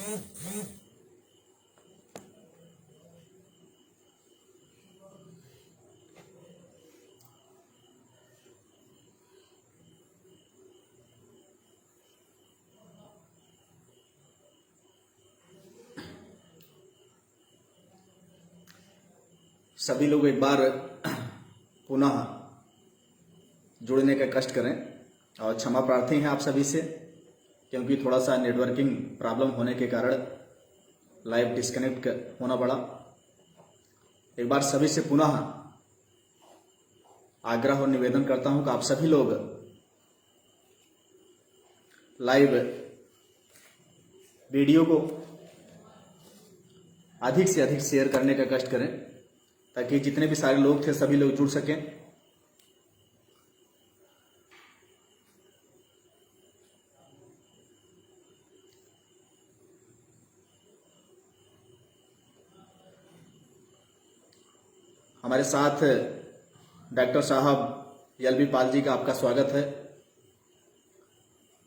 सभी लोग एक बार पुनः जुड़ने का कष्ट करें और क्षमा प्रार्थी हैं आप सभी से, क्योंकि थोड़ा सा नेटवर्किंग प्रॉब्लम होने के कारण लाइव डिस्कनेक्ट होना पड़ा। एक बार सभी से पुनः आग्रह और निवेदन करता हूं कि आप सभी लोग लाइव वीडियो को अधिक से अधिक शेयर करने का कष्ट करें, ताकि जितने भी सारे लोग थे सभी लोग जुड़ सकें। हमारे साथ डॉक्टर साहब एल.बी. पाल जी का आपका स्वागत है।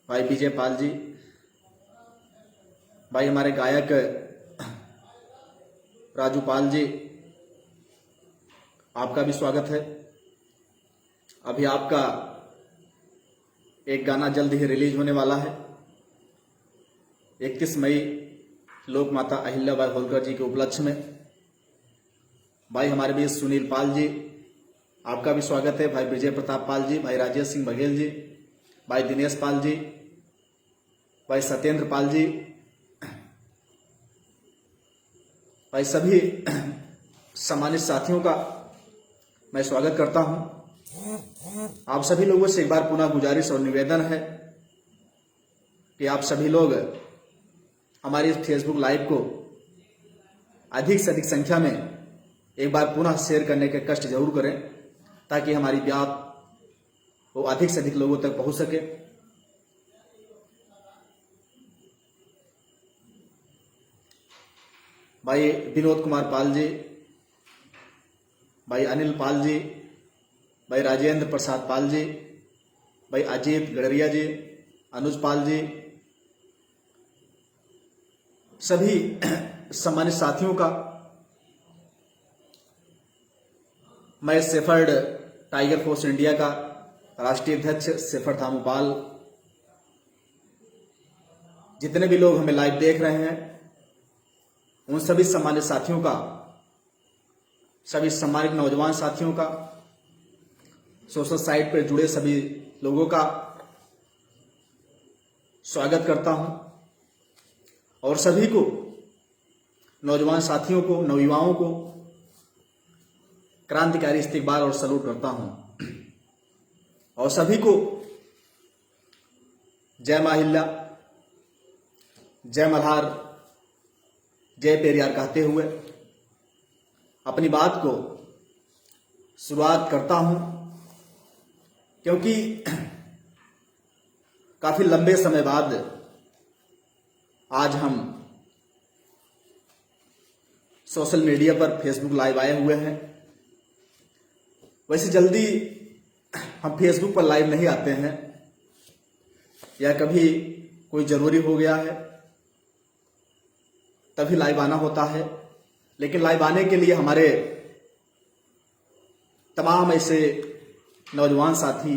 भाई विजय पाल जी, भाई हमारे गायक राजू पाल जी, आपका भी स्वागत है। अभी आपका एक गाना जल्द ही रिलीज होने वाला है। 31 मई लोक माता अहिल्याबाई होलकर जी के उपलक्ष्य में। भाई हमारे बीच सुनील पाल जी, आपका भी स्वागत है। भाई विजय प्रताप पाल जी, भाई राजेश सिंह बघेल जी, भाई दिनेश पाल जी, भाई सत्येंद्र पाल जी, भाई सभी सम्मानित साथियों का मैं स्वागत करता हूं। आप सभी लोगों से एक बार पुनः गुजारिश और निवेदन है कि आप सभी लोग हमारी इस फेसबुक लाइव को अधिक से अधिक संख्या में एक बार पुनः शेयर करने के कष्ट जरूर करें, ताकि हमारी बात वो अधिक से अधिक लोगों तक पहुंच सके। भाई विनोद कुमार पाल जी, भाई अनिल पाल जी, भाई राजेंद्र प्रसाद पाल जी, भाई अजीत गडरिया जी, अनुज पाल जी, सभी सम्मानित साथियों का मैं शेफर्ड टाइगर फोर्स इंडिया का राष्ट्रीय अध्यक्ष शेफर्ड धामोपाल, जितने भी लोग हमें लाइव देख रहे हैं उन सभी सम्मानित साथियों का, सभी सम्मानित नौजवान साथियों का, सोशल साइट पर जुड़े सभी लोगों का स्वागत करता हूं और सभी को, नौजवान साथियों को, नवयुवाओं को क्रांतिकारी इस्तकबाल और सलूट करता हूं और सभी को जय मां अहिल्या, जय मल्हार, जय पेरियार कहते हुए अपनी बात को शुरुआत करता हूं, क्योंकि काफी लंबे समय बाद आज हम सोशल मीडिया पर फेसबुक लाइव आए हुए हैं। वैसे जल्दी हम फेसबुक पर लाइव नहीं आते हैं, या कभी कोई जरूरी हो गया है तभी लाइव आना होता है। लेकिन लाइव आने के लिए हमारे तमाम ऐसे नौजवान साथी,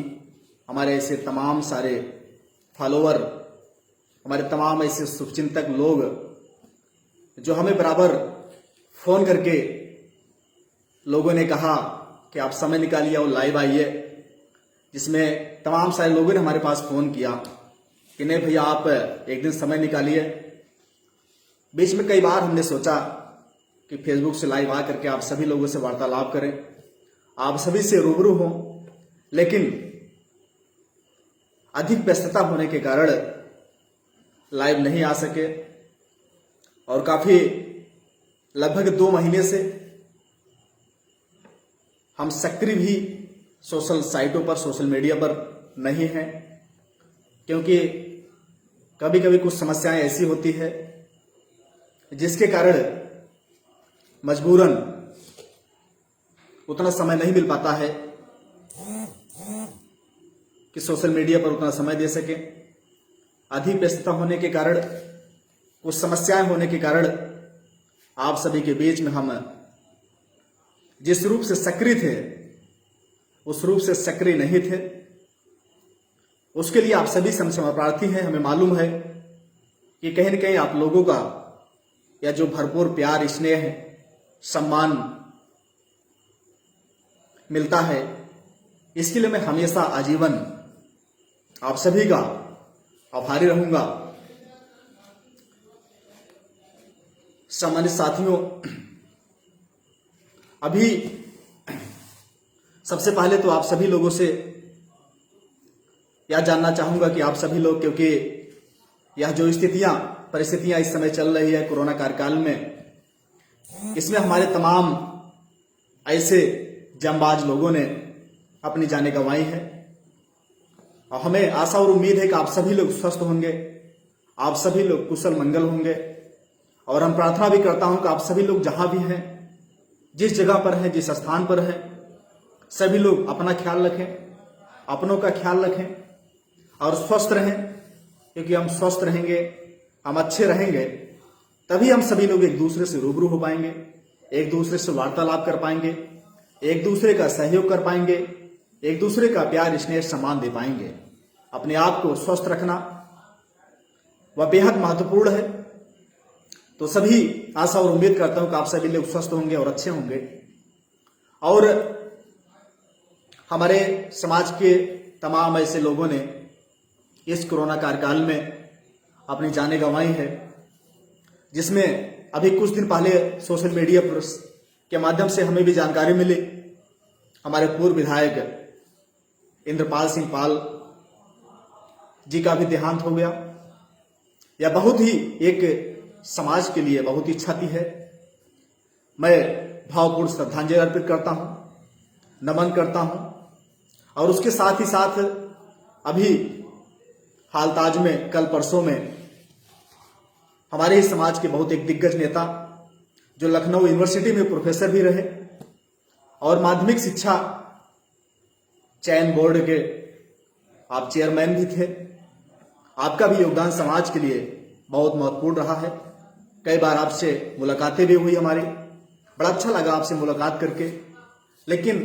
हमारे ऐसे तमाम सारे फॉलोअर, हमारे तमाम ऐसे शुभचिंतक लोग जो हमें बराबर फोन करके लोगों ने कहा कि आप समय निकालिए और लाइव आइए, जिसमें तमाम सारे लोगों ने हमारे पास फोन किया कि नहीं भैया आप एक दिन समय निकालिए। बीच में कई बार हमने सोचा कि फेसबुक से लाइव आ करके आप सभी लोगों से वार्तालाप करें, आप सभी से रूबरू हों, लेकिन अधिक व्यस्तता होने के कारण लाइव नहीं आ सके और काफी लगभग 2 महीने से हम सक्रिय भी सोशल साइटों पर, सोशल मीडिया पर नहीं हैं, क्योंकि कभी कभी कुछ समस्याएं ऐसी होती है जिसके कारण मजबूरन उतना समय नहीं मिल पाता है कि सोशल मीडिया पर उतना समय दे सके। अधिक व्यस्तता होने के कारण कुछ समस्याएं होने के कारण आप सभी के बीच में हम जिस रूप से सक्रिय थे उस रूप से सक्रिय नहीं थे। उसके लिए आप सभी से क्षमा प्रार्थी हैं। हमें मालूम है कि कहीं न कहीं आप लोगों का या जो भरपूर प्यार, स्नेह, सम्मान मिलता है, इसके लिए मैं हमेशा आजीवन आप सभी का आभारी रहूंगा। सम्मानित साथियों, अभी सबसे पहले तो आप सभी लोगों से यह जानना चाहूंगा कि आप सभी लोग, क्योंकि यह जो परिस्थितियां इस समय चल रही है कोरोना कार्यकाल में, इसमें हमारे तमाम ऐसे जांबाज लोगों ने अपनी जानें गंवाई है और हमें आशा और उम्मीद है कि आप सभी लोग स्वस्थ होंगे, आप सभी लोग कुशल मंगल होंगे। और हम प्रार्थना भी करता हूं कि आप सभी लोग जहां भी हैं, जिस जगह पर हैं, जिस स्थान पर हैं, सभी लोग अपना ख्याल रखें, अपनों का ख्याल रखें और स्वस्थ रहें, क्योंकि हम स्वस्थ रहेंगे, हम अच्छे रहेंगे, तभी हम सभी लोग एक दूसरे से रूबरू हो पाएंगे, एक दूसरे से वार्तालाप कर पाएंगे, एक दूसरे का सहयोग कर पाएंगे, एक दूसरे का प्यार, स्नेह, सम्मान दे पाएंगे। अपने आप को स्वस्थ रखना वह बेहद महत्वपूर्ण है। तो सभी आशा और उम्मीद करता हूं कि आप सभी लोग स्वस्थ होंगे और अच्छे होंगे। और हमारे समाज के तमाम ऐसे लोगों ने इस कोरोना कार्यकाल में अपनी जानें गंवाई है, जिसमें अभी कुछ दिन पहले सोशल मीडिया पर के माध्यम से हमें भी जानकारी मिली। हमारे पूर्व विधायक इंद्रपाल सिंह पाल जी का भी देहांत हो गया। यह बहुत ही एक समाज के लिए बहुत ही क्षति है। मैं भावपूर्ण श्रद्धांजलि अर्पित करता हूं, नमन करता हूं। और उसके साथ ही साथ अभी हालताज में, कल परसों में, हमारे ही समाज के बहुत एक दिग्गज नेता जो लखनऊ यूनिवर्सिटी में प्रोफेसर भी रहे और माध्यमिक शिक्षा चयन बोर्ड के आप चेयरमैन भी थे, आपका भी योगदान समाज के लिए बहुत महत्वपूर्ण रहा है। कई बार आपसे मुलाकातें भी हुई हमारी, बड़ा अच्छा लगा आपसे मुलाकात करके। लेकिन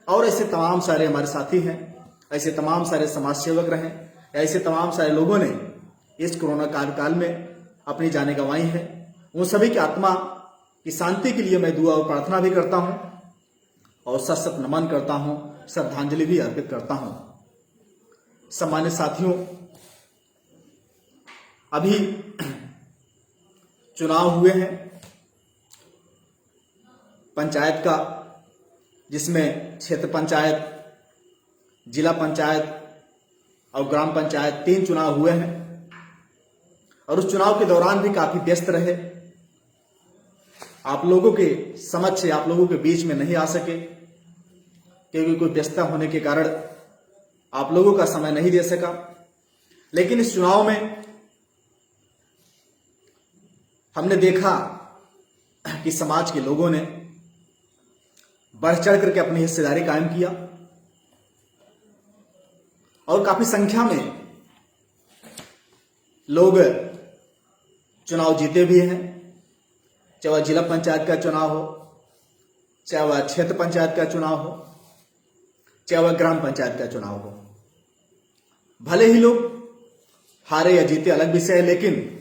और ऐसे तमाम सारे हमारे साथी हैं, ऐसे तमाम सारे समाज सेवक रहे, ऐसे तमाम सारे लोगों ने इस कोरोना कार्यकाल में अपनी जानें गंवाई है। उन सभी की आत्मा की शांति के लिए मैं दुआ और प्रार्थना भी करता हूं और सत सत नमन करता हूं, श्रद्धांजलि भी अर्पित करता हूं। सम्मानित साथियों, अभी चुनाव हुए हैं पंचायत का, जिसमें क्षेत्र पंचायत, जिला पंचायत और ग्राम पंचायत 3 चुनाव हुए हैं। और उस चुनाव के दौरान भी काफी व्यस्त रहे। आप लोगों के समक्ष, आप लोगों के बीच में नहीं आ सके, क्योंकि कोई व्यस्तता होने के कारण आप लोगों का समय नहीं दे सका। लेकिन इस चुनाव में हमने देखा कि समाज के लोगों ने बढ़ चढ़ करके अपनी हिस्सेदारी कायम किया और काफी संख्या में लोग चुनाव जीते भी हैं। चाहे वह जिला पंचायत का चुनाव हो, चाहे वह क्षेत्र पंचायत का चुनाव हो, चाहे वह ग्राम पंचायत का चुनाव हो। भले ही लोग हारे या जीते अलग विषय है, लेकिन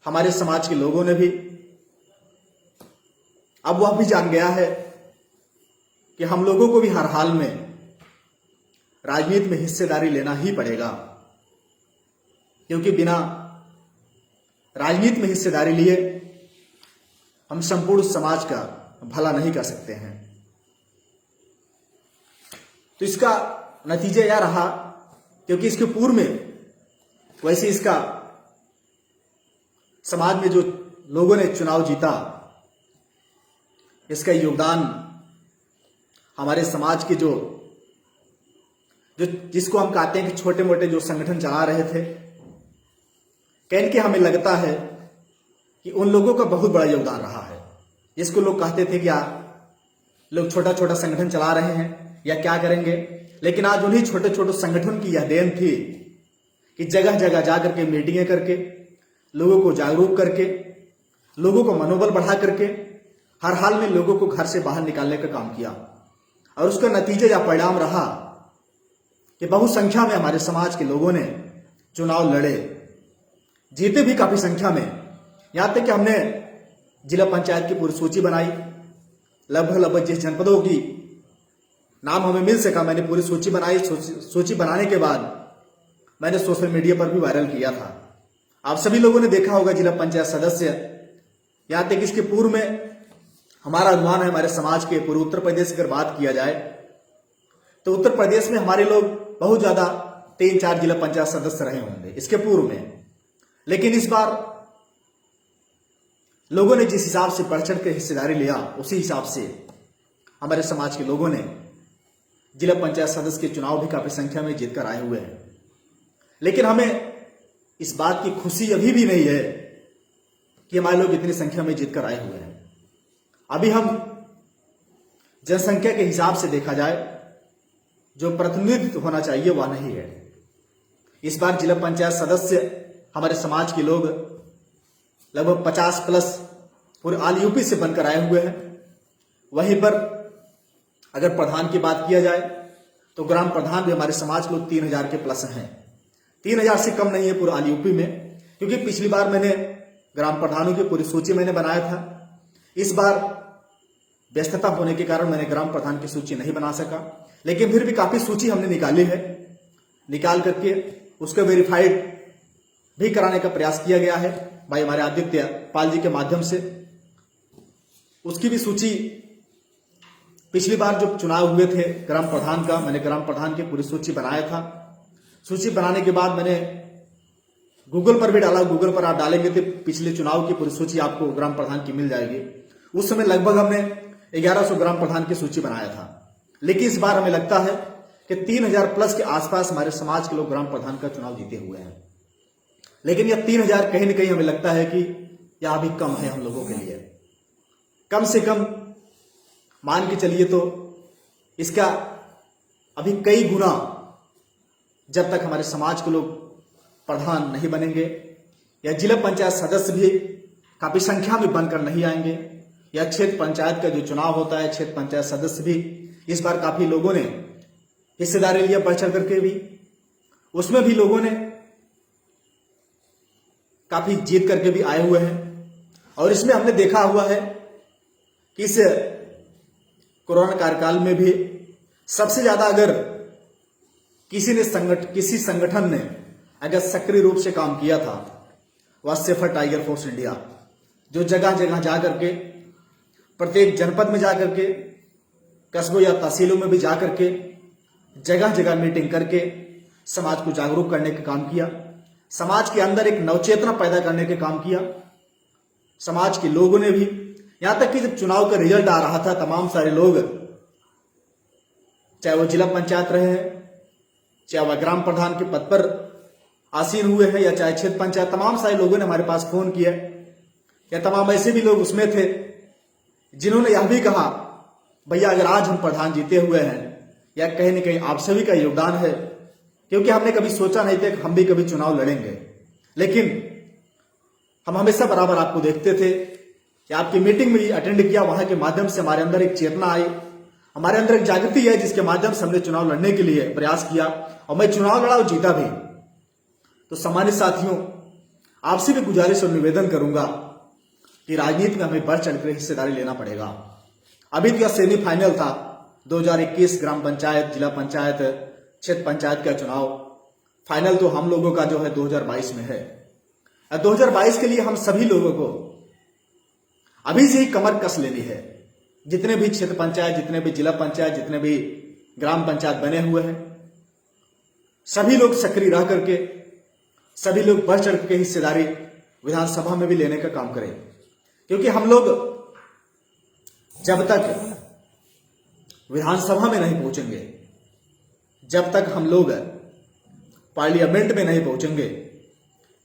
हमारे समाज के लोगों ने भी अब वह भी जान गया है कि हम लोगों को भी हर हाल में राजनीति में हिस्सेदारी लेना ही पड़ेगा, क्योंकि बिना राजनीति में हिस्सेदारी लिए हम संपूर्ण समाज का भला नहीं कर सकते हैं। तो इसका नतीजा यह रहा, क्योंकि इसके पूर्व में वैसे इसका समाज में जो लोगों ने चुनाव जीता, इसका योगदान हमारे समाज के जो जिसको हम कहते हैं कि छोटे मोटे जो संगठन चला रहे थे, कहीं के हमें लगता है कि उन लोगों का बहुत बड़ा योगदान रहा है। जिसको लोग कहते थे कि लोग छोटा छोटा संगठन चला रहे हैं या क्या करेंगे, लेकिन आज उन्हीं छोटे छोटे संगठन की यह देन थी कि जगह जगह जाकर के मीटिंगें करके लोगों को जागरूक करके, लोगों को मनोबल बढ़ा करके हर हाल में लोगों को घर से बाहर निकालने का काम किया। और उसका नतीजा या परिणाम रहा कि बहुसंख्या में हमारे समाज के लोगों ने चुनाव लड़े, जीते भी काफी संख्या में। यहां तक कि हमने जिला पंचायत की पूरी सूची बनाई, लगभग जिस जनपदों की नाम हमें मिल सका मैंने पूरी सूची बनाई। सूची बनाने के बाद मैंने सोशल मीडिया पर भी वायरल किया था। आप सभी लोगों ने देखा होगा जिला पंचायत सदस्य। यहां तक इसके पूर्व में हमारा अनुमान है, हमारे समाज के पूरे उत्तर प्रदेश की अगर बात किया जाए तो उत्तर प्रदेश में हमारे लोग बहुत ज्यादा 3-4 जिला पंचायत सदस्य रहे होंगे इसके पूर्व में। लेकिन इस बार लोगों ने जिस हिसाब से बढ़ चढ़ के हिस्सेदारी लिया, उसी हिसाब से हमारे समाज के लोगों ने जिला पंचायत सदस्य के चुनाव भी काफी संख्या में जीतकर आए हुए हैं। लेकिन हमें इस बात की खुशी अभी भी नहीं है कि हमारे लोग इतनी संख्या में जीतकर आए हुए हैं। अभी हम जनसंख्या के हिसाब से देखा जाए जो प्रतिनिधित्व होना चाहिए वह नहीं है। इस बार जिला पंचायत सदस्य हमारे समाज के लोग लगभग 50+ पूरे ऑल यूपी से बनकर आए हुए हैं। वहीं पर अगर प्रधान की बात किया जाए तो ग्राम प्रधान भी हमारे समाज के लोग 3000 के प्लस हैं। 3000 से कम नहीं है पूरे ऑल यूपी में, क्योंकि पिछली बार मैंने ग्राम प्रधानों की पूरी सूची मैंने बनाया था। इस बार व्यस्तता होने के कारण मैंने ग्राम प्रधान की सूची नहीं बना सका, लेकिन फिर भी काफी सूची हमने निकाली है। निकाल करके उसको वेरीफाइड भी कराने का प्रयास किया गया है भाई हमारे आदित्य पाल जी के माध्यम से। उसकी भी सूची पिछली बार जो चुनाव हुए थे ग्राम प्रधान का, मैंने ग्राम प्रधान की पूरी सूची बनाया था। सूची बनाने के बाद मैंने गूगल पर भी डाला। गूगल पर आप डालेंगे तो पिछले चुनाव की पूरी सूची आपको ग्राम प्रधान की मिल जाएगी। उस समय लगभग हमने 1100 ग्राम प्रधान की सूची बनाया था। लेकिन इस बार हमें लगता है कि 3000+ के आसपास हमारे समाज के लोग ग्राम प्रधान का चुनाव जीते हुए हैं। लेकिन यह 3000 कहीं ना कहीं हमें लगता है कि यह अभी कम है हम लोगों के लिए। कम से कम मान के चलिए तो इसका अभी कई गुना जब तक हमारे समाज के लोग प्रधान नहीं बनेंगे या जिला पंचायत सदस्य भी काफी संख्या में बनकर नहीं आएंगे, या क्षेत्र पंचायत का जो चुनाव होता है क्षेत्र पंचायत सदस्य भी इस बार काफी लोगों ने हिस्सेदारी लिया बढ़ चढ़ करके भी, उसमें भी लोगों ने काफी जीत करके भी आए हुए हैं। और इसमें हमने देखा हुआ है कि इस कोरोना कार्यकाल में भी सबसे ज्यादा अगर किसी संगठन ने अगर सक्रिय रूप से काम किया था वह सेफर टाइगर फोर्स इंडिया, जो जगह जगह जा करके प्रत्येक जनपद में जा करके कस्बों या तहसीलों में भी जा करके जगह जगह मीटिंग करके समाज को जागरूक करने का काम किया, समाज के अंदर एक नवचेतना पैदा करने का काम किया। समाज के लोगों ने भी, यहां तक कि जब चुनाव का रिजल्ट आ रहा था तमाम सारे लोग, चाहे वो जिला पंचायत रहे हैं, चाहे वह ग्राम प्रधान के पद पर आसीन हुए हैं, या चाहे क्षेत्र पंचायत, तमाम सारे लोगों ने हमारे पास फोन किया, या तमाम ऐसे भी लोग उसमें थे जिन्होंने यह भी कहा भैया अगर आज हम प्रधान जीते हुए हैं या कहीं न कहीं आप सभी का योगदान है, क्योंकि हमने कभी सोचा नहीं था कि हम भी कभी चुनाव लड़ेंगे, लेकिन हम हमेशा बराबर आपको देखते थे कि आपकी मीटिंग में अटेंड किया, वहां के माध्यम से हमारे अंदर एक चेतना आई, हमारे अंदर एक जागृति है जिसके माध्यम से हमने चुनाव लड़ने के लिए प्रयास किया और मैं चुनाव लड़ा और जीता भी। तो सम्मानित साथियों, आपसे भी गुजारिश और निवेदन करूंगा कि राजनीति में हमें बढ़ चढ़कर हिस्सेदारी लेना पड़ेगा। अभी तो यह सेमीफाइनल था 2021 ग्राम पंचायत, जिला पंचायत, क्षेत्र पंचायत का चुनाव। फाइनल तो हम लोगों का जो है 2022 में है। 2022 के लिए हम सभी लोगों को अभी से ही कमर कस लेनी है। जितने भी क्षेत्र पंचायत, जितने भी जिला पंचायत, जितने भी ग्राम पंचायत बने हुए हैं, सभी लोग सक्रिय रह करके, सभी लोग बढ़ चढ़ के हिस्सेदारी विधानसभा में भी लेने का काम करें, क्योंकि हम लोग जब तक विधानसभा में नहीं पहुंचेंगे, जब तक हम लोग पार्लियामेंट में नहीं पहुंचेंगे,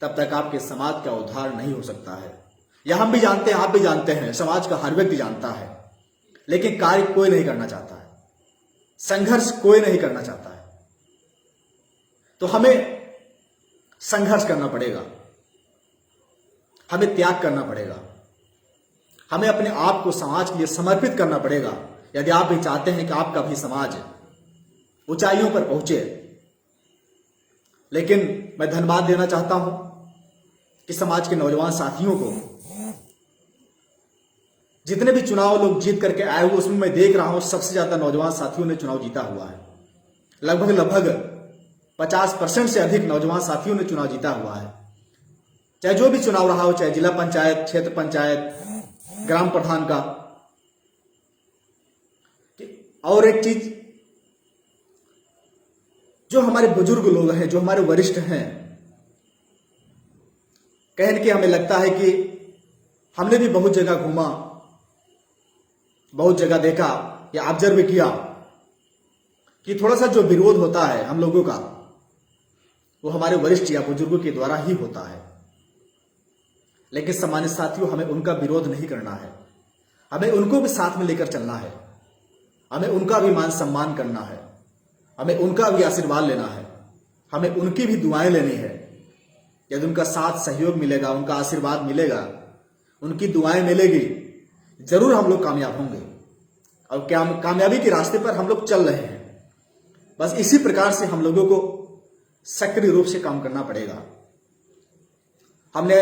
तब तक आपके समाज का उद्धार नहीं हो सकता है। यह हम भी जानते हैं, आप भी जानते हैं, समाज का हर व्यक्ति जानता है, लेकिन कार्य कोई नहीं करना चाहता है, संघर्ष कोई नहीं करना चाहता है। तो हमें संघर्ष करना पड़ेगा। हमें त्याग करना पड़ेगा, हमें अपने आप को समाज के लिए समर्पित करना पड़ेगा यदि आप भी चाहते हैं कि आपका भी समाज ऊंचाइयों पर पहुंचे। लेकिन मैं धन्यवाद देना चाहता हूं कि समाज के नौजवान साथियों को, जितने भी चुनाव लोग जीत करके आए हुए उसमें मैं देख रहा हूं सबसे ज्यादा नौजवान साथियों ने चुनाव जीता हुआ है। लगभग 50% से अधिक नौजवान साथियों ने चुनाव जीता हुआ है। चाहे जो भी चुनाव रहा हो, चाहे जिला पंचायत, क्षेत्र पंचायत, ग्राम प्रधान का। और एक चीज, जो हमारे बुजुर्ग लोग हैं, जो हमारे वरिष्ठ हैं, कहने के हमें लगता है कि हमने भी बहुत जगह घूमा, बहुत जगह देखा या ऑब्जर्व किया कि थोड़ा सा जो विरोध होता है हम लोगों का, वो हमारे वरिष्ठ या बुजुर्गों के द्वारा ही होता है। लेकिन सम्मानित साथियों, हमें उनका विरोध नहीं करना है, हमें उनको भी साथ में लेकर चलना है, हमें उनका भी मान सम्मान करना है, हमें उनका भी आशीर्वाद लेना है, हमें उनकी भी दुआएं लेनी है। यदि उनका साथ सहयोग मिलेगा, उनका आशीर्वाद मिलेगा, उनकी दुआएं मिलेगी, जरूर हम लोग कामयाब होंगे। और कामयाबी के रास्ते पर हम लोग चल रहे हैं। बस इसी प्रकार से हम लोगों को सक्रिय रूप से काम करना पड़ेगा। हमने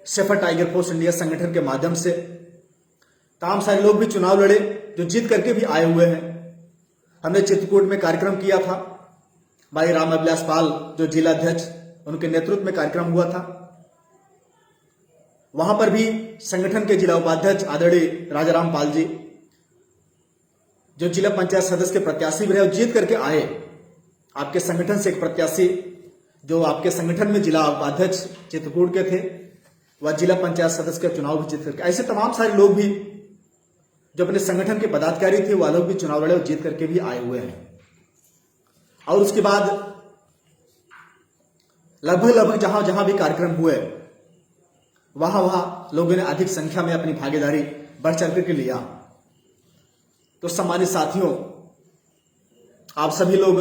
शेफर्ड टाइगर फोर्स इंडिया संगठन के माध्यम से तमाम सारे लोग भी चुनाव लड़े, जो जीत करके भी आए हुए हैं। हमने चित्रकूट में कार्यक्रम किया था, भाई राम अभिलाष पाल जो जिला अध्यक्ष, उनके नेतृत्व में कार्यक्रम हुआ था। वहां पर भी संगठन के जिला उपाध्यक्ष आदरणीय राजाराम पाल जी, जो जिला पंचायत सदस्य के प्रत्याशी भी रहे और जीत करके आए। आपके संगठन से एक प्रत्याशी जो आपके संगठन में जिला उपाध्यक्ष चित्रकूट के थे, वह जिला पंचायत सदस्य का चुनाव भी जीत करके, ऐसे तमाम सारे लोग भी जो अपने संगठन के पदाधिकारी थे, वह लोग भी चुनाव लड़े और जीत करके भी आए हुए हैं। और उसके बाद लगभग जहां जहां भी कार्यक्रम हुए, वहां लोगों ने अधिक संख्या में अपनी भागीदारी बढ़ चढ़ करके लिया। तो सम्मानित साथियों, आप सभी लोग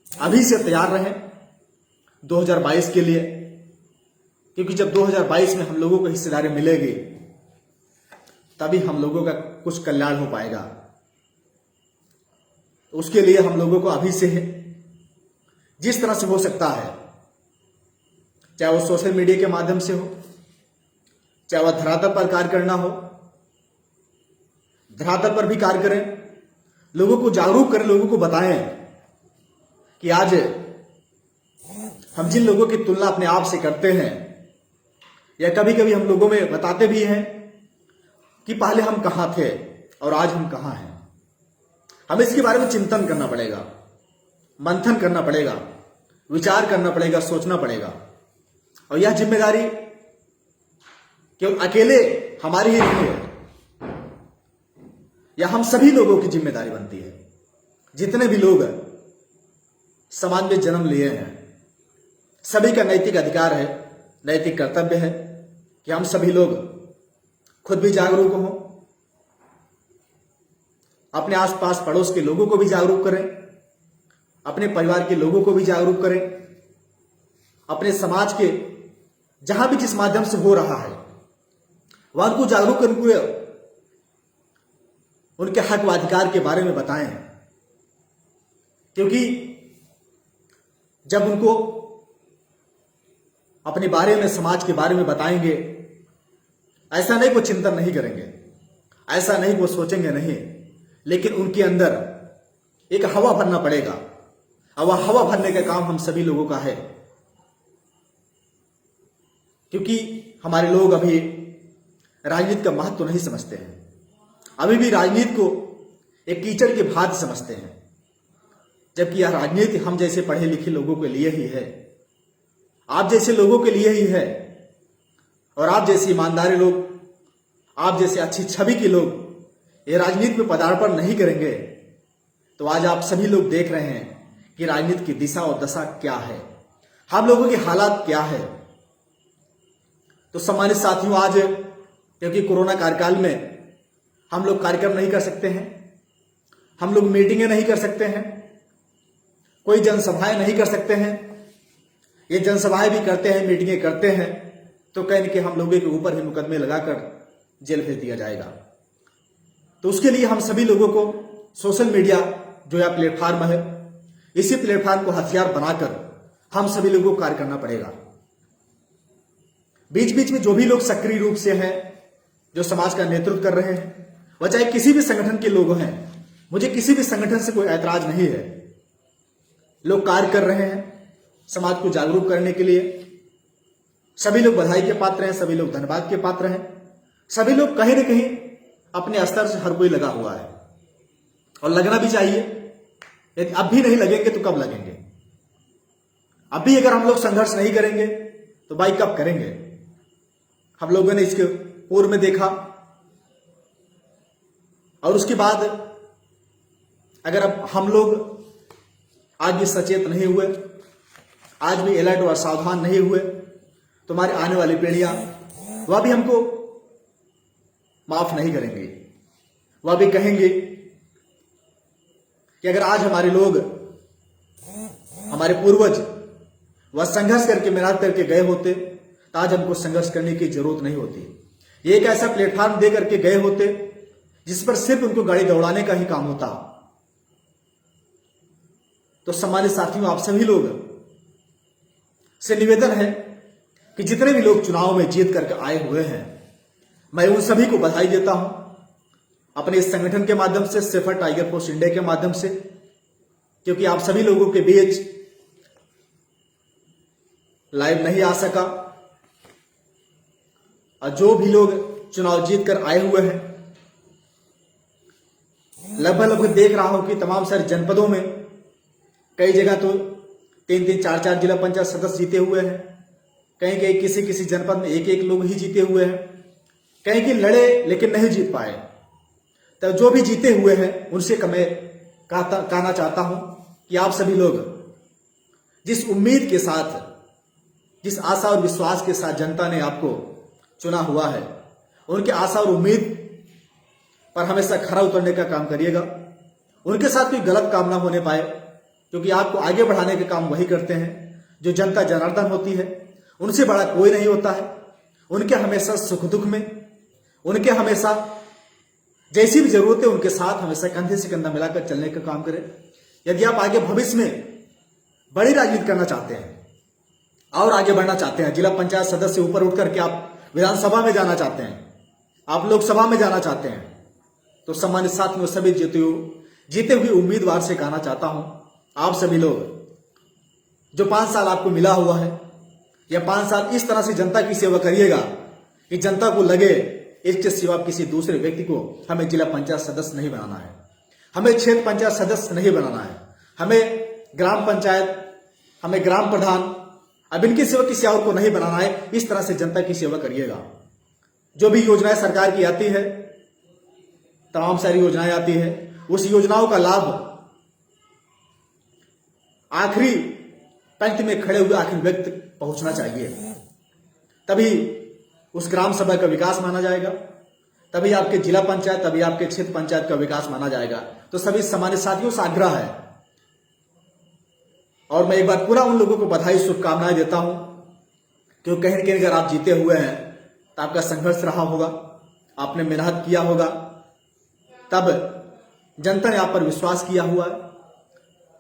अभी से तैयार रहें 2022 के लिए, क्योंकि जब 2022 में हम लोगों को हिस्सेदारी मिलेगी, तभी हम लोगों का कुछ कल्याण हो पाएगा। उसके लिए हम लोगों को अभी से जिस तरह से हो सकता है, चाहे वो सोशल मीडिया के माध्यम से हो, चाहे वह धरातल पर कार्य करना हो, धरातल पर भी कार्य करें, लोगों को जागरूक करें, लोगों को बताएं कि आज हम जिन लोगों की तुलना अपने आप से करते हैं, या कभी कभी हम लोगों में बताते भी हैं कि पहले हम कहां थे और आज हम कहां हैं। हमें इसके बारे में चिंतन करना पड़ेगा, मंथन करना पड़ेगा, विचार करना पड़ेगा, सोचना पड़ेगा। और यह जिम्मेदारी केवल अकेले हमारी ही नहीं है, यह हम सभी लोगों की जिम्मेदारी बनती है। जितने भी लोग समाज में जन्म लिए हैं, सभी का नैतिक अधिकार है, नैतिक कर्तव्य है कि हम सभी लोग खुद भी जागरूक हों, अपने आसपास पड़ोस के लोगों को भी जागरूक करें, अपने परिवार के लोगों को भी जागरूक करें, अपने समाज के जहां भी जिस माध्यम से हो रहा है वहां को जागरूक करके उनके हक व अधिकार के बारे में बताएं। क्योंकि जब उनको अपने बारे में, समाज के बारे में बताएंगे, ऐसा नहीं वो चिंतन नहीं करेंगे, ऐसा नहीं वो सोचेंगे नहीं, लेकिन उनके अंदर एक हवा भरना पड़ेगा। और वह हवा भरने का काम हम सभी लोगों का है। क्योंकि हमारे लोग अभी राजनीति का महत्व नहीं समझते हैं, अभी भी राजनीति को एक कीचड़ के भांति समझते हैं, जबकि यह राजनीति हम जैसे पढ़े लिखे लोगों के लिए ही है, आप जैसे लोगों के लिए ही है। और आप जैसे ईमानदारी लोग, आप जैसे अच्छी छवि के लोग ये राजनीति में पदार्पण नहीं करेंगे तो आज आप सभी लोग देख रहे हैं कि राजनीति की दिशा और दशा क्या है, हम लोगों के हालात क्या है। तो सम्मानित साथियों, आज क्योंकि कोरोना कार्यकाल में हम लोग कार्यक्रम नहीं कर सकते हैं, हम लोग मीटिंगें नहीं कर सकते हैं, कोई जनसभाएं नहीं कर सकते हैं। ये जनसभाएं भी करते हैं, मीटिंगें करते हैं, तो कहीं न कहीं हम लोगों के ऊपर ही मुकदमे लगाकर जेल भेज दिया जाएगा। तो उसके लिए हम सभी लोगों को सोशल मीडिया जो यह प्लेटफॉर्म है, इसी प्लेटफॉर्म को हथियार बनाकर हम सभी लोगों को कार्य करना पड़ेगा। बीच बीच में जो भी लोग सक्रिय रूप से हैं, जो समाज का नेतृत्व कर रहे हैं, वह चाहे किसी भी संगठन के लोग हैं, मुझे किसी भी संगठन से कोई ऐतराज नहीं है। लोग कार्य कर रहे हैं समाज को जागरूक करने के लिए। सभी लोग बधाई के पात्र हैं, सभी लोग धन्यवाद के पात्र हैं। सभी लोग कहीं ना कहीं अपने स्तर से हर कोई लगा हुआ है और लगना भी चाहिए। यदि अब भी नहीं लगेंगे तो कब लगेंगे? अब भी अगर हम लोग संघर्ष नहीं करेंगे तो भाई कब करेंगे? हम लोगों ने इसके पूर्व में देखा और उसके बाद अगर अब हम लोग आज भी सचेत नहीं हुए, आज भी अलर्ट और सावधान नहीं हुए, तो हमारी आने वाली पीढ़ियां वह भी हमको माफ नहीं करेंगे। वह भी कहेंगे कि अगर आज हमारे लोग, हमारे पूर्वज वह संघर्ष करके मेहनत करके गए होते तो आज हमको संघर्ष करने की जरूरत नहीं होती। ये एक ऐसा प्लेटफॉर्म दे करके गए होते जिस पर सिर्फ उनको गाड़ी दौड़ाने का ही काम होता। तो सम्मानित साथियों, आप सभी लोग से निवेदन है कि जितने भी लोग चुनाव में जीत करके आए हुए हैं, मैं उन सभी को बधाई देता हूं अपने इस संगठन के माध्यम से, शेफर्ड टाइगर फोर्स इंडिया के माध्यम से, क्योंकि आप सभी लोगों के बीच लाइव नहीं आ सका। और जो भी लोग चुनाव जीत कर आए हुए हैं, लगभग देख रहा हूं कि तमाम सारे जनपदों में कई जगह तो 3-3, 4-4 जिला पंचायत सदस्य जीते हुए हैं। कहीं कहीं किसी जनपद में एक लोग ही जीते हुए हैं। कहीं कि लड़े लेकिन नहीं जीत पाए। तो जो भी जीते हुए हैं उनसे मैं कहना चाहता हूं कि आप सभी लोग जिस उम्मीद के साथ, जिस आशा और विश्वास के साथ जनता ने आपको चुना हुआ है, उनके आशा और उम्मीद पर हमेशा खरा उतरने का काम करिएगा। उनके साथ कोई गलत काम ना होने पाए, क्योंकि आपको आगे बढ़ाने के काम वही करते हैं जो जनता जनार्दन होती है। उनसे बड़ा कोई नहीं होता है। उनके हमेशा सुख दुख में, उनके हमेशा जैसी भी जरूरत है उनके साथ हमेशा कंधे से कंधा मिलाकर चलने का काम करें। यदि आप आगे भविष्य में बड़ी राजनीति करना चाहते हैं और आगे बढ़ना चाहते हैं, जिला पंचायत सदस्य से ऊपर उठ करके आप विधानसभा में जाना चाहते हैं, आप लोकसभा में जाना चाहते हैं, तो सम्मानित साथियों, सभी जीते हुए उम्मीदवार से कहना चाहता हूं, आप सभी लोग जो 5 साल आपको मिला हुआ है, या 5 साल इस तरह से जनता की सेवा करिएगा कि जनता को लगे इसके सिवा किसी दूसरे व्यक्ति को हमें जिला पंचायत सदस्य नहीं बनाना है, हमें क्षेत्र पंचायत सदस्य नहीं बनाना है, हमें ग्राम पंचायत, हमें ग्राम प्रधान, अब इनकी सेवा किसी और को नहीं बनाना है। इस तरह से जनता की सेवा करिएगा। जो भी योजनाएं सरकार की आती है, तमाम सारी योजनाएं आती है, उस योजनाओं का लाभ आखिरी पंक्ति में खड़े हुए आखिरी व्यक्ति पहुंचना चाहिए। तभी उस ग्राम सभा का विकास माना जाएगा, तभी आपके जिला पंचायत, तभी आपके क्षेत्र पंचायत का विकास माना जाएगा। तो सभी सम्मानित साथियों से आग्रह है, और मैं एक बार पूरा उन लोगों को बधाई शुभकामनाएं देता हूं, क्योंकि कहीं न कहीं अगर आप जीते हुए हैं तो आपका संघर्ष रहा होगा, आपने मेहनत किया होगा, तब जनता ने आप पर विश्वास किया हुआ है।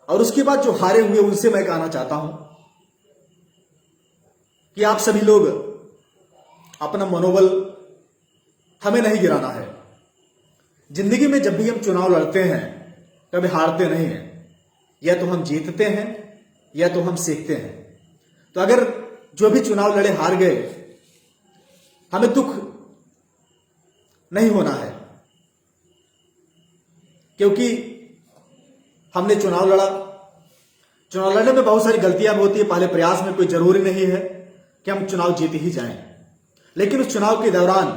और उसके बाद जो हारे हुए उनसे मैं कहना चाहता हूं कि आप सभी लोग अपना मनोबल हमें नहीं गिराना है। जिंदगी में जब भी हम चुनाव लड़ते हैं कभी हारते नहीं हैं, या तो हम जीतते हैं या तो हम सीखते हैं। तो अगर जो भी चुनाव लड़े हार गए, हमें दुख नहीं होना है, क्योंकि हमने चुनाव लड़ा। चुनाव लड़ने में बहुत सारी गलतियां भी होती है, पहले प्रयास में कोई जरूरी नहीं है कि हम चुनाव जीत ही जाएं, लेकिन उस चुनाव के दौरान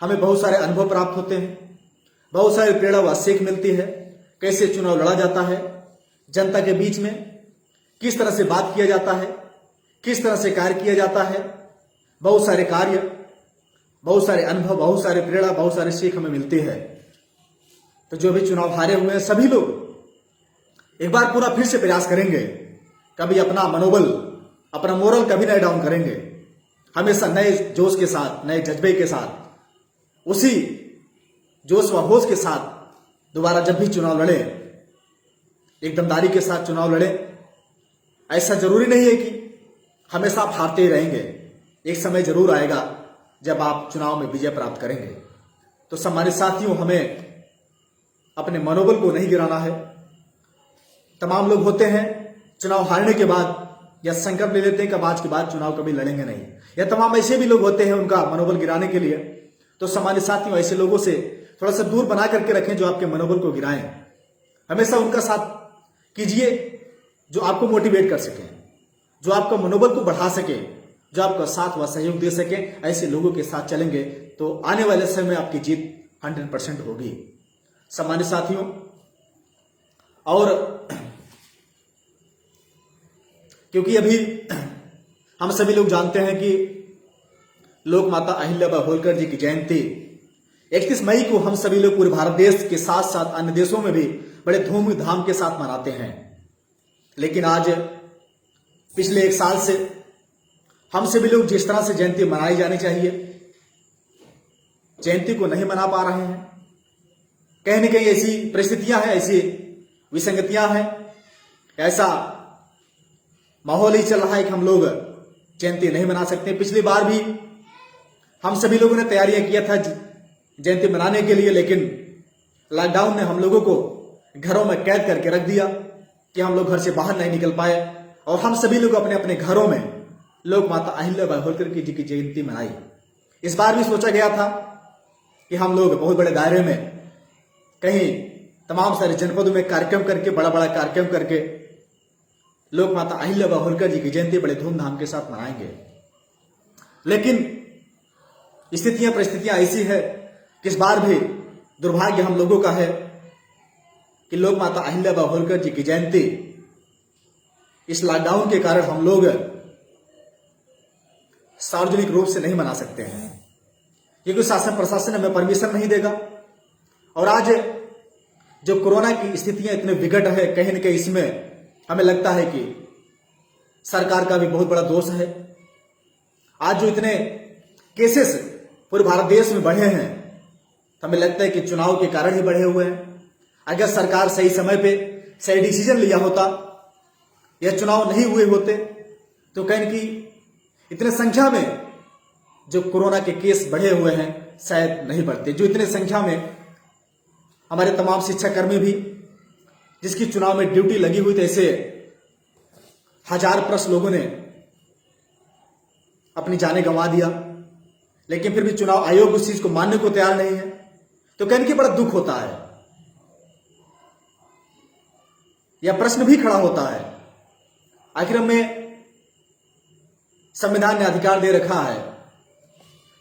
हमें बहुत सारे अनुभव प्राप्त होते हैं, बहुत सारी प्रेरणा व सीख मिलती है। कैसे चुनाव लड़ा जाता है, जनता के बीच में किस तरह से बात किया जाता है, किस तरह से कार्य किया जाता है, बहुत सारे कार्य, बहुत सारे अनुभव, बहुत सारे प्रेरणा, बहुत सारी सीख हमें मिलती है। तो जो भी चुनाव हारे हुए हैं सभी लोग एक बार पूरा फिर से प्रयास करेंगे, कभी अपना मनोबल, अपना मोरल कभी नहीं डाउन करेंगे, हमेशा नए जोश के साथ, नए जज्बे के साथ, उसी जोश व होश के साथ दोबारा जब भी चुनाव लड़े, एक दमदारी के साथ चुनाव लड़े। ऐसा जरूरी नहीं है कि हमेशा आप हारते ही रहेंगे। एक समय जरूर आएगा जब आप चुनाव में विजय प्राप्त करेंगे। तो सम्मानित साथियों, हमें अपने मनोबल को नहीं गिराना है। तमाम लोग होते हैं चुनाव हारने के बाद या संकल्प ले लेते हैं कि आज के बाद चुनाव कभी लड़ेंगे नहीं, या तमाम ऐसे भी लोग होते हैं उनका मनोबल गिराने के लिए। तो सम्मानित साथियों, ऐसे लोगों से थोड़ा सा दूर बना करके रखें जो आपके मनोबल को गिराएं। हमेशा उनका साथ कीजिए जो आपको मोटिवेट कर सके, जो आपका मनोबल को बढ़ा सके, जो आपका साथ व सहयोग दे सके। ऐसे लोगों के साथ चलेंगे तो आने वाले समय में आपकी जीत 100% होगी। सम्मानित साथियों, और क्योंकि अभी हम सभी लोग जानते हैं कि लोक माता अहिल्याबाई होलकर जी की जयंती 31 मई को हम सभी लोग पूरे भारत देश के साथ साथ अन्य देशों में भी बड़े धूमधाम के साथ मनाते हैं। लेकिन आज पिछले एक साल से हम सभी लोग जिस तरह से जयंती मनाई जानी चाहिए, जयंती को नहीं मना पा रहे हैं। कहीं न कहीं ऐसी परिस्थितियां हैं, ऐसी विसंगतियां हैं, ऐसा माहौल ही चल रहा है कि हम लोग जयंती नहीं मना सकते। पिछली बार भी हम सभी लोगों ने तैयारियां किया था जयंती मनाने के लिए, लेकिन लॉकडाउन ने हम लोगों को घरों में कैद करके रख दिया कि हम लोग घर से बाहर नहीं निकल पाए, और हम सभी लोग अपने अपने घरों में लोक माता अहिल्याबाई होलकर जी की जयंती मनाई। इस बार भी सोचा गया था कि हम लोग बहुत बड़े दायरे में कहीं तमाम सारे जनपदों में कार्यक्रम करके, बड़ा बड़ा कार्यक्रम करके लोक माता अहिल्याबाई होलकर जी की जयंती बड़े धूमधाम के साथ मनाएंगे। लेकिन स्थितियां परिस्थितियां ऐसी है कि इस बार भी दुर्भाग्य हम लोगों का है कि लोक माता अहिल्याबाई होलकर जी की जयंती इस लॉकडाउन के कारण हम लोग सार्वजनिक रूप से नहीं मना सकते हैं, क्योंकि शासन प्रशासन हमें परमिशन नहीं देगा। और आज जो कोरोना की स्थितियां इतने विकट है, कहीं न कहीं इसमें हमें लगता है कि सरकार का भी बहुत बड़ा दोष है। आज जो इतने केसेस पूरे भारत देश में बढ़े हैं, तो हमें लगता है कि चुनाव के कारण ही बढ़े हुए हैं। अगर सरकार सही समय पे सही डिसीजन लिया होता या चुनाव नहीं हुए होते तो कहीं कि इतने संख्या में जो कोरोना के केस बढ़े हुए हैं शायद नहीं बढ़ते। जो इतने संख्या में हमारे तमाम शिक्षाकर्मी भी जिसकी चुनाव में ड्यूटी लगी हुई थी, ऐसे 1000+ लोगों ने अपनी जानें गंवा दिया, लेकिन फिर भी चुनाव आयोग उस चीज को मानने को तैयार नहीं है। तो कहने की बड़ा दुख होता है। यह प्रश्न भी खड़ा होता है, आखिर हमें संविधान ने अधिकार दे रखा है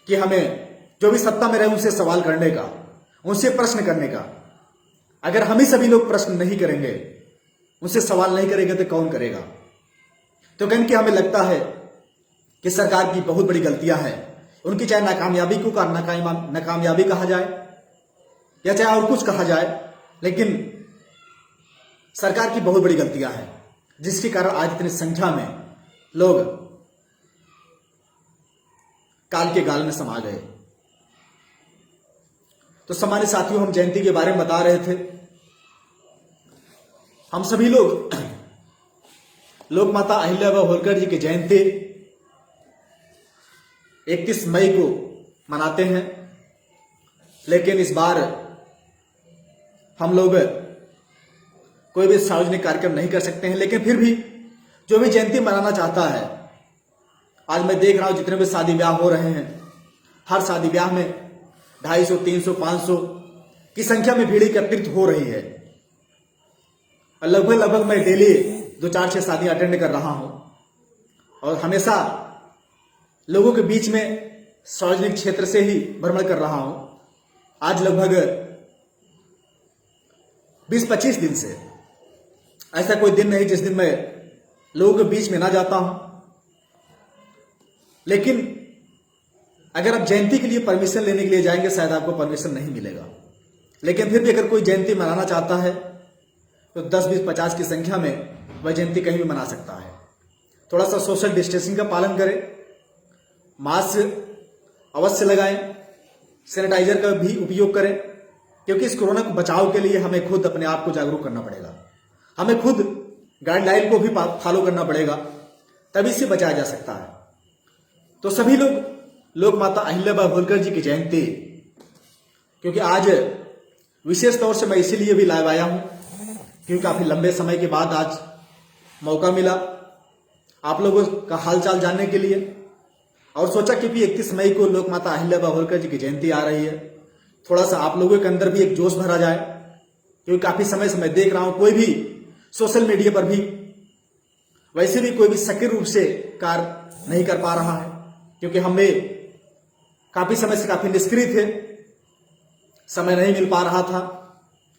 कि हमें जो भी सत्ता में रहे उनसे सवाल करने का, उनसे प्रश्न करने का। अगर हम ही सभी लोग प्रश्न नहीं करेंगे, उनसे सवाल नहीं करेंगे तो कौन करेगा। तो कहने की हमें लगता है कि सरकार की बहुत बड़ी गलतियां हैं। उनकी चाहे नाकामयाबी को नाकामयाबी कहा जाए या चाहे और कुछ कहा जाए, लेकिन सरकार की बहुत बड़ी गलतियां हैं, जिसके कारण आज इतनी संख्या में लोग काल के गाल में समा गए। तो सम्मानित साथियों, हम जयंती के बारे में बता रहे थे। हम सभी लोग लोक माता अहिल्याबाई होलकर जी की जयंती 31 मई को मनाते हैं, लेकिन इस बार हम लोग कोई भी सार्वजनिक कार्यक्रम नहीं कर सकते हैं। लेकिन फिर भी जो भी जयंती मनाना चाहता है, आज मैं देख रहा हूं जितने भी शादी ब्याह हो रहे हैं, हर शादी ब्याह में 250, 300, 500 की संख्या में भीड़ एकत्रित हो रही है। लगभग मैं डेली 2-4-6 शादियां अटेंड कर रहा हूं, और हमेशा लोगों के बीच में सार्वजनिक क्षेत्र से ही भ्रमण कर रहा हूं। आज लगभग 20-25 दिन से ऐसा कोई दिन नहीं जिस दिन मैं लोगों के बीच में ना जाता हूं। लेकिन अगर आप जयंती के लिए परमिशन लेने के लिए जाएंगे, शायद आपको परमिशन नहीं मिलेगा। लेकिन फिर भी अगर कोई जयंती मनाना चाहता है तो 10, 20, 50 की संख्या में वह जयंती कहीं भी मना सकता है। थोड़ा सा सोशल डिस्टेंसिंग का पालन करें, मास्क अवश्य लगाएं, सैनिटाइजर का भी उपयोग करें, क्योंकि इस कोरोना को बचाव के लिए हमें खुद अपने आप को जागरूक करना पड़ेगा। हमें खुद गाइडलाइन को भी फॉलो करना पड़ेगा, तभी से बचाया जा सकता है। तो सभी लोग माता अहिल्याबाई होलकर जी की जयंती, क्योंकि आज विशेष तौर से मैं इसीलिए भी लाइव आया हूं, क्योंकि काफी लंबे समय के बाद आज मौका मिला आप लोगों का हालचाल जानने के लिए, और सोचा क्योंकि 31 मई को लोक माता अहिल्याबाई होलकर जी की जयंती आ रही है, थोड़ा सा आप लोगों के अंदर भी एक जोश भरा जाए। क्योंकि काफी समय से मैं देख रहा हूं कोई भी सोशल मीडिया पर भी वैसे भी कोई भी सक्रिय रूप से कार्य नहीं कर पा रहा है, क्योंकि हमें काफी समय से काफी निष्क्रिय थे, समय नहीं मिल पा रहा था।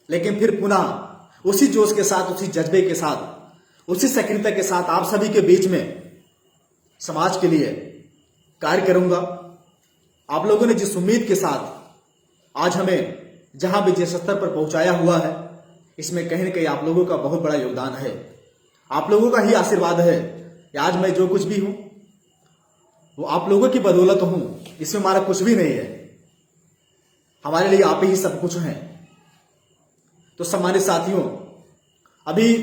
लेकिन फिर पुनः उसी जोश के साथ, उसी जज्बे के साथ, उसी सक्रियता के साथ आप सभी के बीच में समाज के लिए कार्य करूंगा। आप लोगों ने जिस उम्मीद के साथ आज हमें जहां भी जिस स्तर पर पहुंचाया हुआ है, इसमें कहीं न कहीं आप लोगों का बहुत बड़ा योगदान है। आप लोगों का ही आशीर्वाद है कि आज मैं जो कुछ भी हूं वो आप लोगों की बदौलत हूं, इसमें हमारा कुछ भी नहीं है, हमारे लिए आप ही सब कुछ हैं। तो सम्मानित साथियों, अभी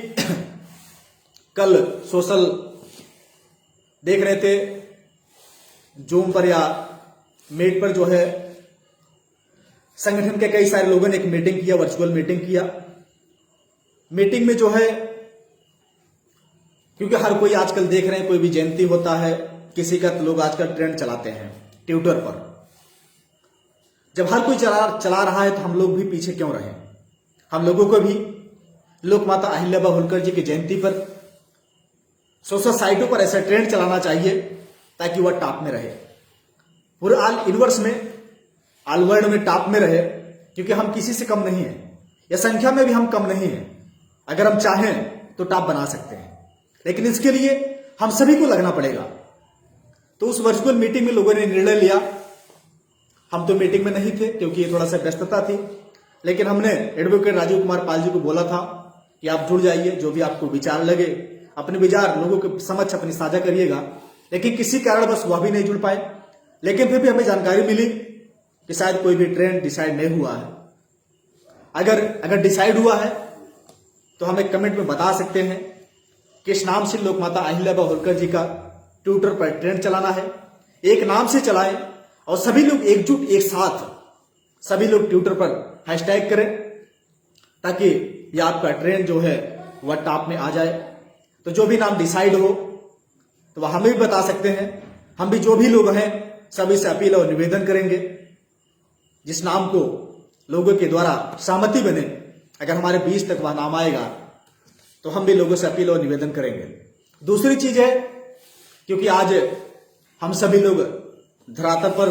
कल सोशल देख रहे थे जूम पर या मीट पर, जो है संगठन के कई सारे लोगों ने एक मीटिंग किया, वर्चुअल मीटिंग किया। मीटिंग में जो है, क्योंकि हर कोई आजकल देख रहे हैं कोई भी जयंती होता है किसी का, तो लोग आजकल ट्रेंड चलाते हैं ट्विटर पर। जब हर कोई चला रहा है तो हम लोग भी पीछे क्यों रहे? हम लोगों को भी लोक माता अहिल्याबाई होलकर जी की जयंती पर सोशल साइटों पर ऐसा ट्रेंड चलाना चाहिए ताकि वह टॉप में रहे, पूरे ऑल यूनिवर्स में, ऑल वर्ल्ड में टॉप में रहे। क्योंकि हम किसी से कम नहीं है, या संख्या में भी हम कम नहीं है। अगर हम चाहें तो टॉप बना सकते हैं, लेकिन इसके लिए हम सभी को लगना पड़ेगा। तो उस वर्चुअल मीटिंग में लोगों ने निर्णय लिया, हम तो मीटिंग में नहीं थे क्योंकि ये थोड़ा सा व्यस्तता थी, लेकिन हमने एडवोकेट राजीव कुमार पाल जी को बोला था कि आप जुड़ जाइए, जो भी आपको विचार लगे अपने विचार लोगों के समक्ष अपनी साझा करिएगा। लेकिन किसी कारण बस वह भी नहीं जुड़ पाए, लेकिन फिर भी हमें जानकारी मिली कि शायद कोई भी ट्रेंड डिसाइड नहीं हुआ है। अगर डिसाइड हुआ है तो हमें कमेंट में बता सकते हैं किस नाम से लोक माता अहिल्याबाई होलकर जी का ट्विटर पर ट्रेंड चलाना है। एक नाम से चलाएं और सभी लोग एकजुट, एक साथ सभी लोग ट्विटर पर हैशटैग करें, ताकि ये आपका ट्रेंड जो है वह टॉप में आ जाए। तो जो भी नाम डिसाइड हो तो वह हमें भी बता सकते हैं। हम भी जो भी लोग हैं सभी से अपील और निवेदन करेंगे, जिस नाम को लोगों के द्वारा सहमति बने, अगर हमारे बीच तक वह नाम आएगा तो हम भी लोगों से अपील और निवेदन करेंगे। दूसरी चीज है, क्योंकि आज हम सभी लोग धरातल पर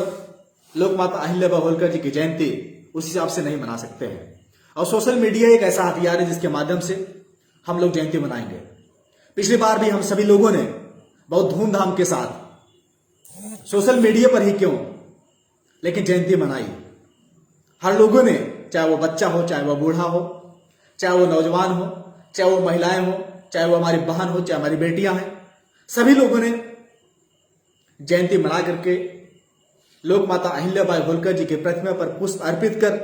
लोक माता अहिल्याबाई होलकर जी की जयंती उस हिसाब से नहीं मना सकते हैं, और सोशल मीडिया एक ऐसा हथियार है जिसके माध्यम से हम लोग जयंती मनाएंगे। पिछली बार भी हम सभी लोगों ने बहुत धूमधाम के साथ सोशल मीडिया पर ही क्यों, लेकिन जयंती मनाई। हर लोगों ने, चाहे वो बच्चा हो, चाहे वो बूढ़ा हो, चाहे वो नौजवान हो, चाहे वो महिलाएं हो, चाहे वो हमारी बहन हो, चाहे हमारी बेटियां हैं, सभी लोगों ने जयंती मना करके लोक माता अहिल्याबाई होलकर जी की प्रतिमा पर पुष्प अर्पित कर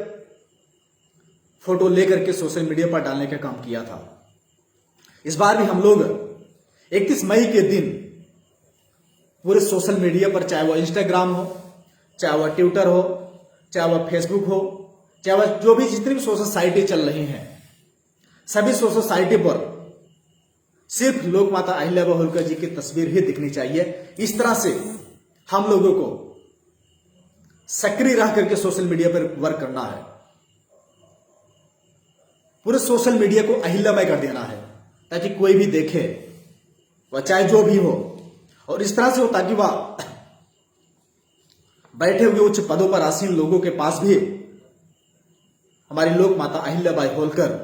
फोटो लेकर के सोशल मीडिया पर डालने का काम किया था। इस बार भी हम लोग 31 मई के दिन पूरे सोशल मीडिया पर, चाहे वो इंस्टाग्राम हो, चाहे वो ट्विटर हो, चाहे वह फेसबुक हो, चाहे वह जो भी जितनी भी सोशल साइटें चल रही हैं, सभी सोशल साइटें पर सिर्फ लोक माता अहिल्याबाई होलकर जी की तस्वीर ही दिखनी चाहिए। इस तरह से हम लोगों को सक्रिय रह करके सोशल मीडिया पर वर्क करना है, पूरे सोशल मीडिया को अहिल्यामय कर देना है, ताकि कोई भी देखे, वह चाहे जो भी हो, और इस तरह से हो ताकि वह बैठे हुए उच्च पदों पर आसीन लोगों के पास भी हमारी लोक माता अहिल्याबाई होलकर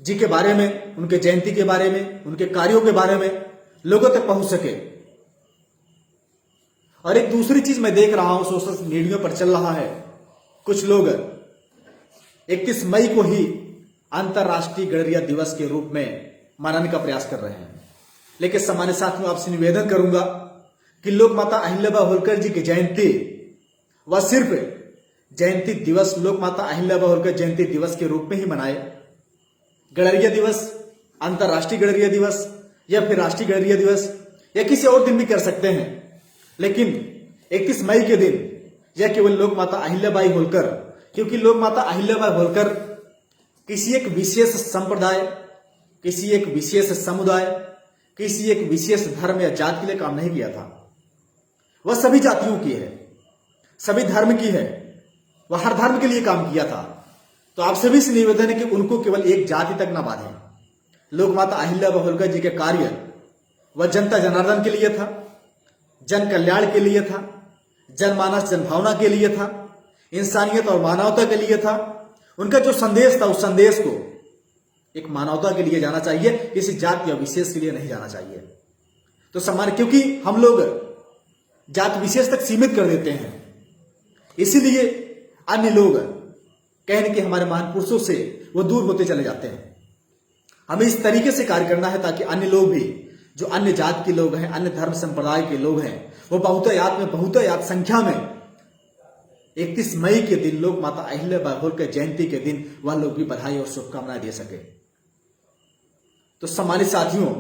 जी के बारे में, उनके जयंती के बारे में, उनके कार्यों के बारे में लोगों तक पहुंच सके। और एक दूसरी चीज मैं देख रहा हूं सोशल मीडिया पर चल रहा है, कुछ लोग 31 मई को ही अंतर्राष्ट्रीय गडरिया दिवस के रूप में मनाने का प्रयास कर रहे हैं। लेकिन सामान्य साथियों, आपसे निवेदन करूंगा कि लोक माता अहिल्याबाई होलकर जी की जयंती वह सिर्फ जयंती दिवस, लोक माता अहिल्याबाई होलकर जयंती दिवस के रूप में ही मनाए। गडरिया दिवस, अंतर्राष्ट्रीय गडरिया दिवस या फिर राष्ट्रीय गडरिया दिवस या किसी और दिन भी कर सकते हैं, लेकिन 31 मई के दिन यह केवल लोक माता अहिल्याबाई होलकर, क्योंकि लोक माता अहिल्याबाई होलकर किसी एक विशेष संप्रदाय, किसी एक विशेष समुदाय, किसी एक विशेष धर्म या जाति के लिए काम नहीं किया था। वह सभी जातियों की है, सभी धर्म की है, वह हर धर्म के लिए काम किया था। तो आप सभी से निवेदन है कि उनको केवल एक जाति तक ना बांधें। लोक माता अहिल्याबाई होलकर जी के कार्य वह जनता जनार्दन के लिए था, जन कल्याण के लिए था, जनमानस जनभावना के लिए था, इंसानियत और मानवता के लिए था। उनका जो संदेश था उस संदेश को एक मानवता के लिए जाना चाहिए, किसी जाति या विशेष के लिए नहीं जाना चाहिए। तो सम्मान, क्योंकि हम लोग जाति विशेष तक सीमित कर देते हैं, इसीलिए अन्य लोग कहने के हमारे महान पुरुषों से वो दूर होते चले जाते हैं। हमें इस तरीके से कार्य करना है ताकि अन्य लोग भी, जो अन्य जाति के लोग हैं, अन्य धर्म संप्रदाय के लोग हैं, वो बहुतायत संख्या में 31 मई के दिन लोक माता अहिल्याबाई होलकर जयंती के दिन वह लोग भी बधाई और शुभकामनाएं दे सके। तो सम्मानित साथियों,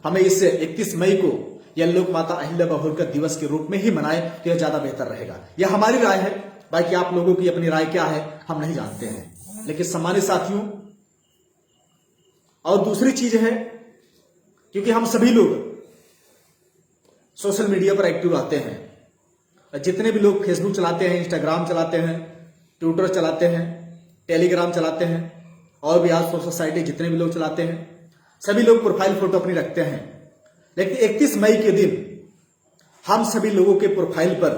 हमें इस 31 मई को यह लोक माता अहिल्याबाई होलकर दिवस के रूप में ही मनाए तो यह ज्यादा बेहतर रहेगा। यह हमारी राय है, बाकी आप लोगों की अपनी राय क्या है हम नहीं जानते हैं। लेकिन सम्मानित साथियों, और दूसरी चीज है, क्योंकि हम सभी लोग सोशल मीडिया पर एक्टिव रहते हैं, जितने भी लोग फेसबुक चलाते हैं, इंस्टाग्राम चलाते हैं, ट्विटर चलाते हैं, टेलीग्राम चलाते हैं, और भी आज सोशल साइट जितने भी लोग चलाते हैं, सभी लोग प्रोफाइल फोटो अपनी रखते हैं। लेकिन 31 मई के दिन हम सभी लोगों के प्रोफाइल पर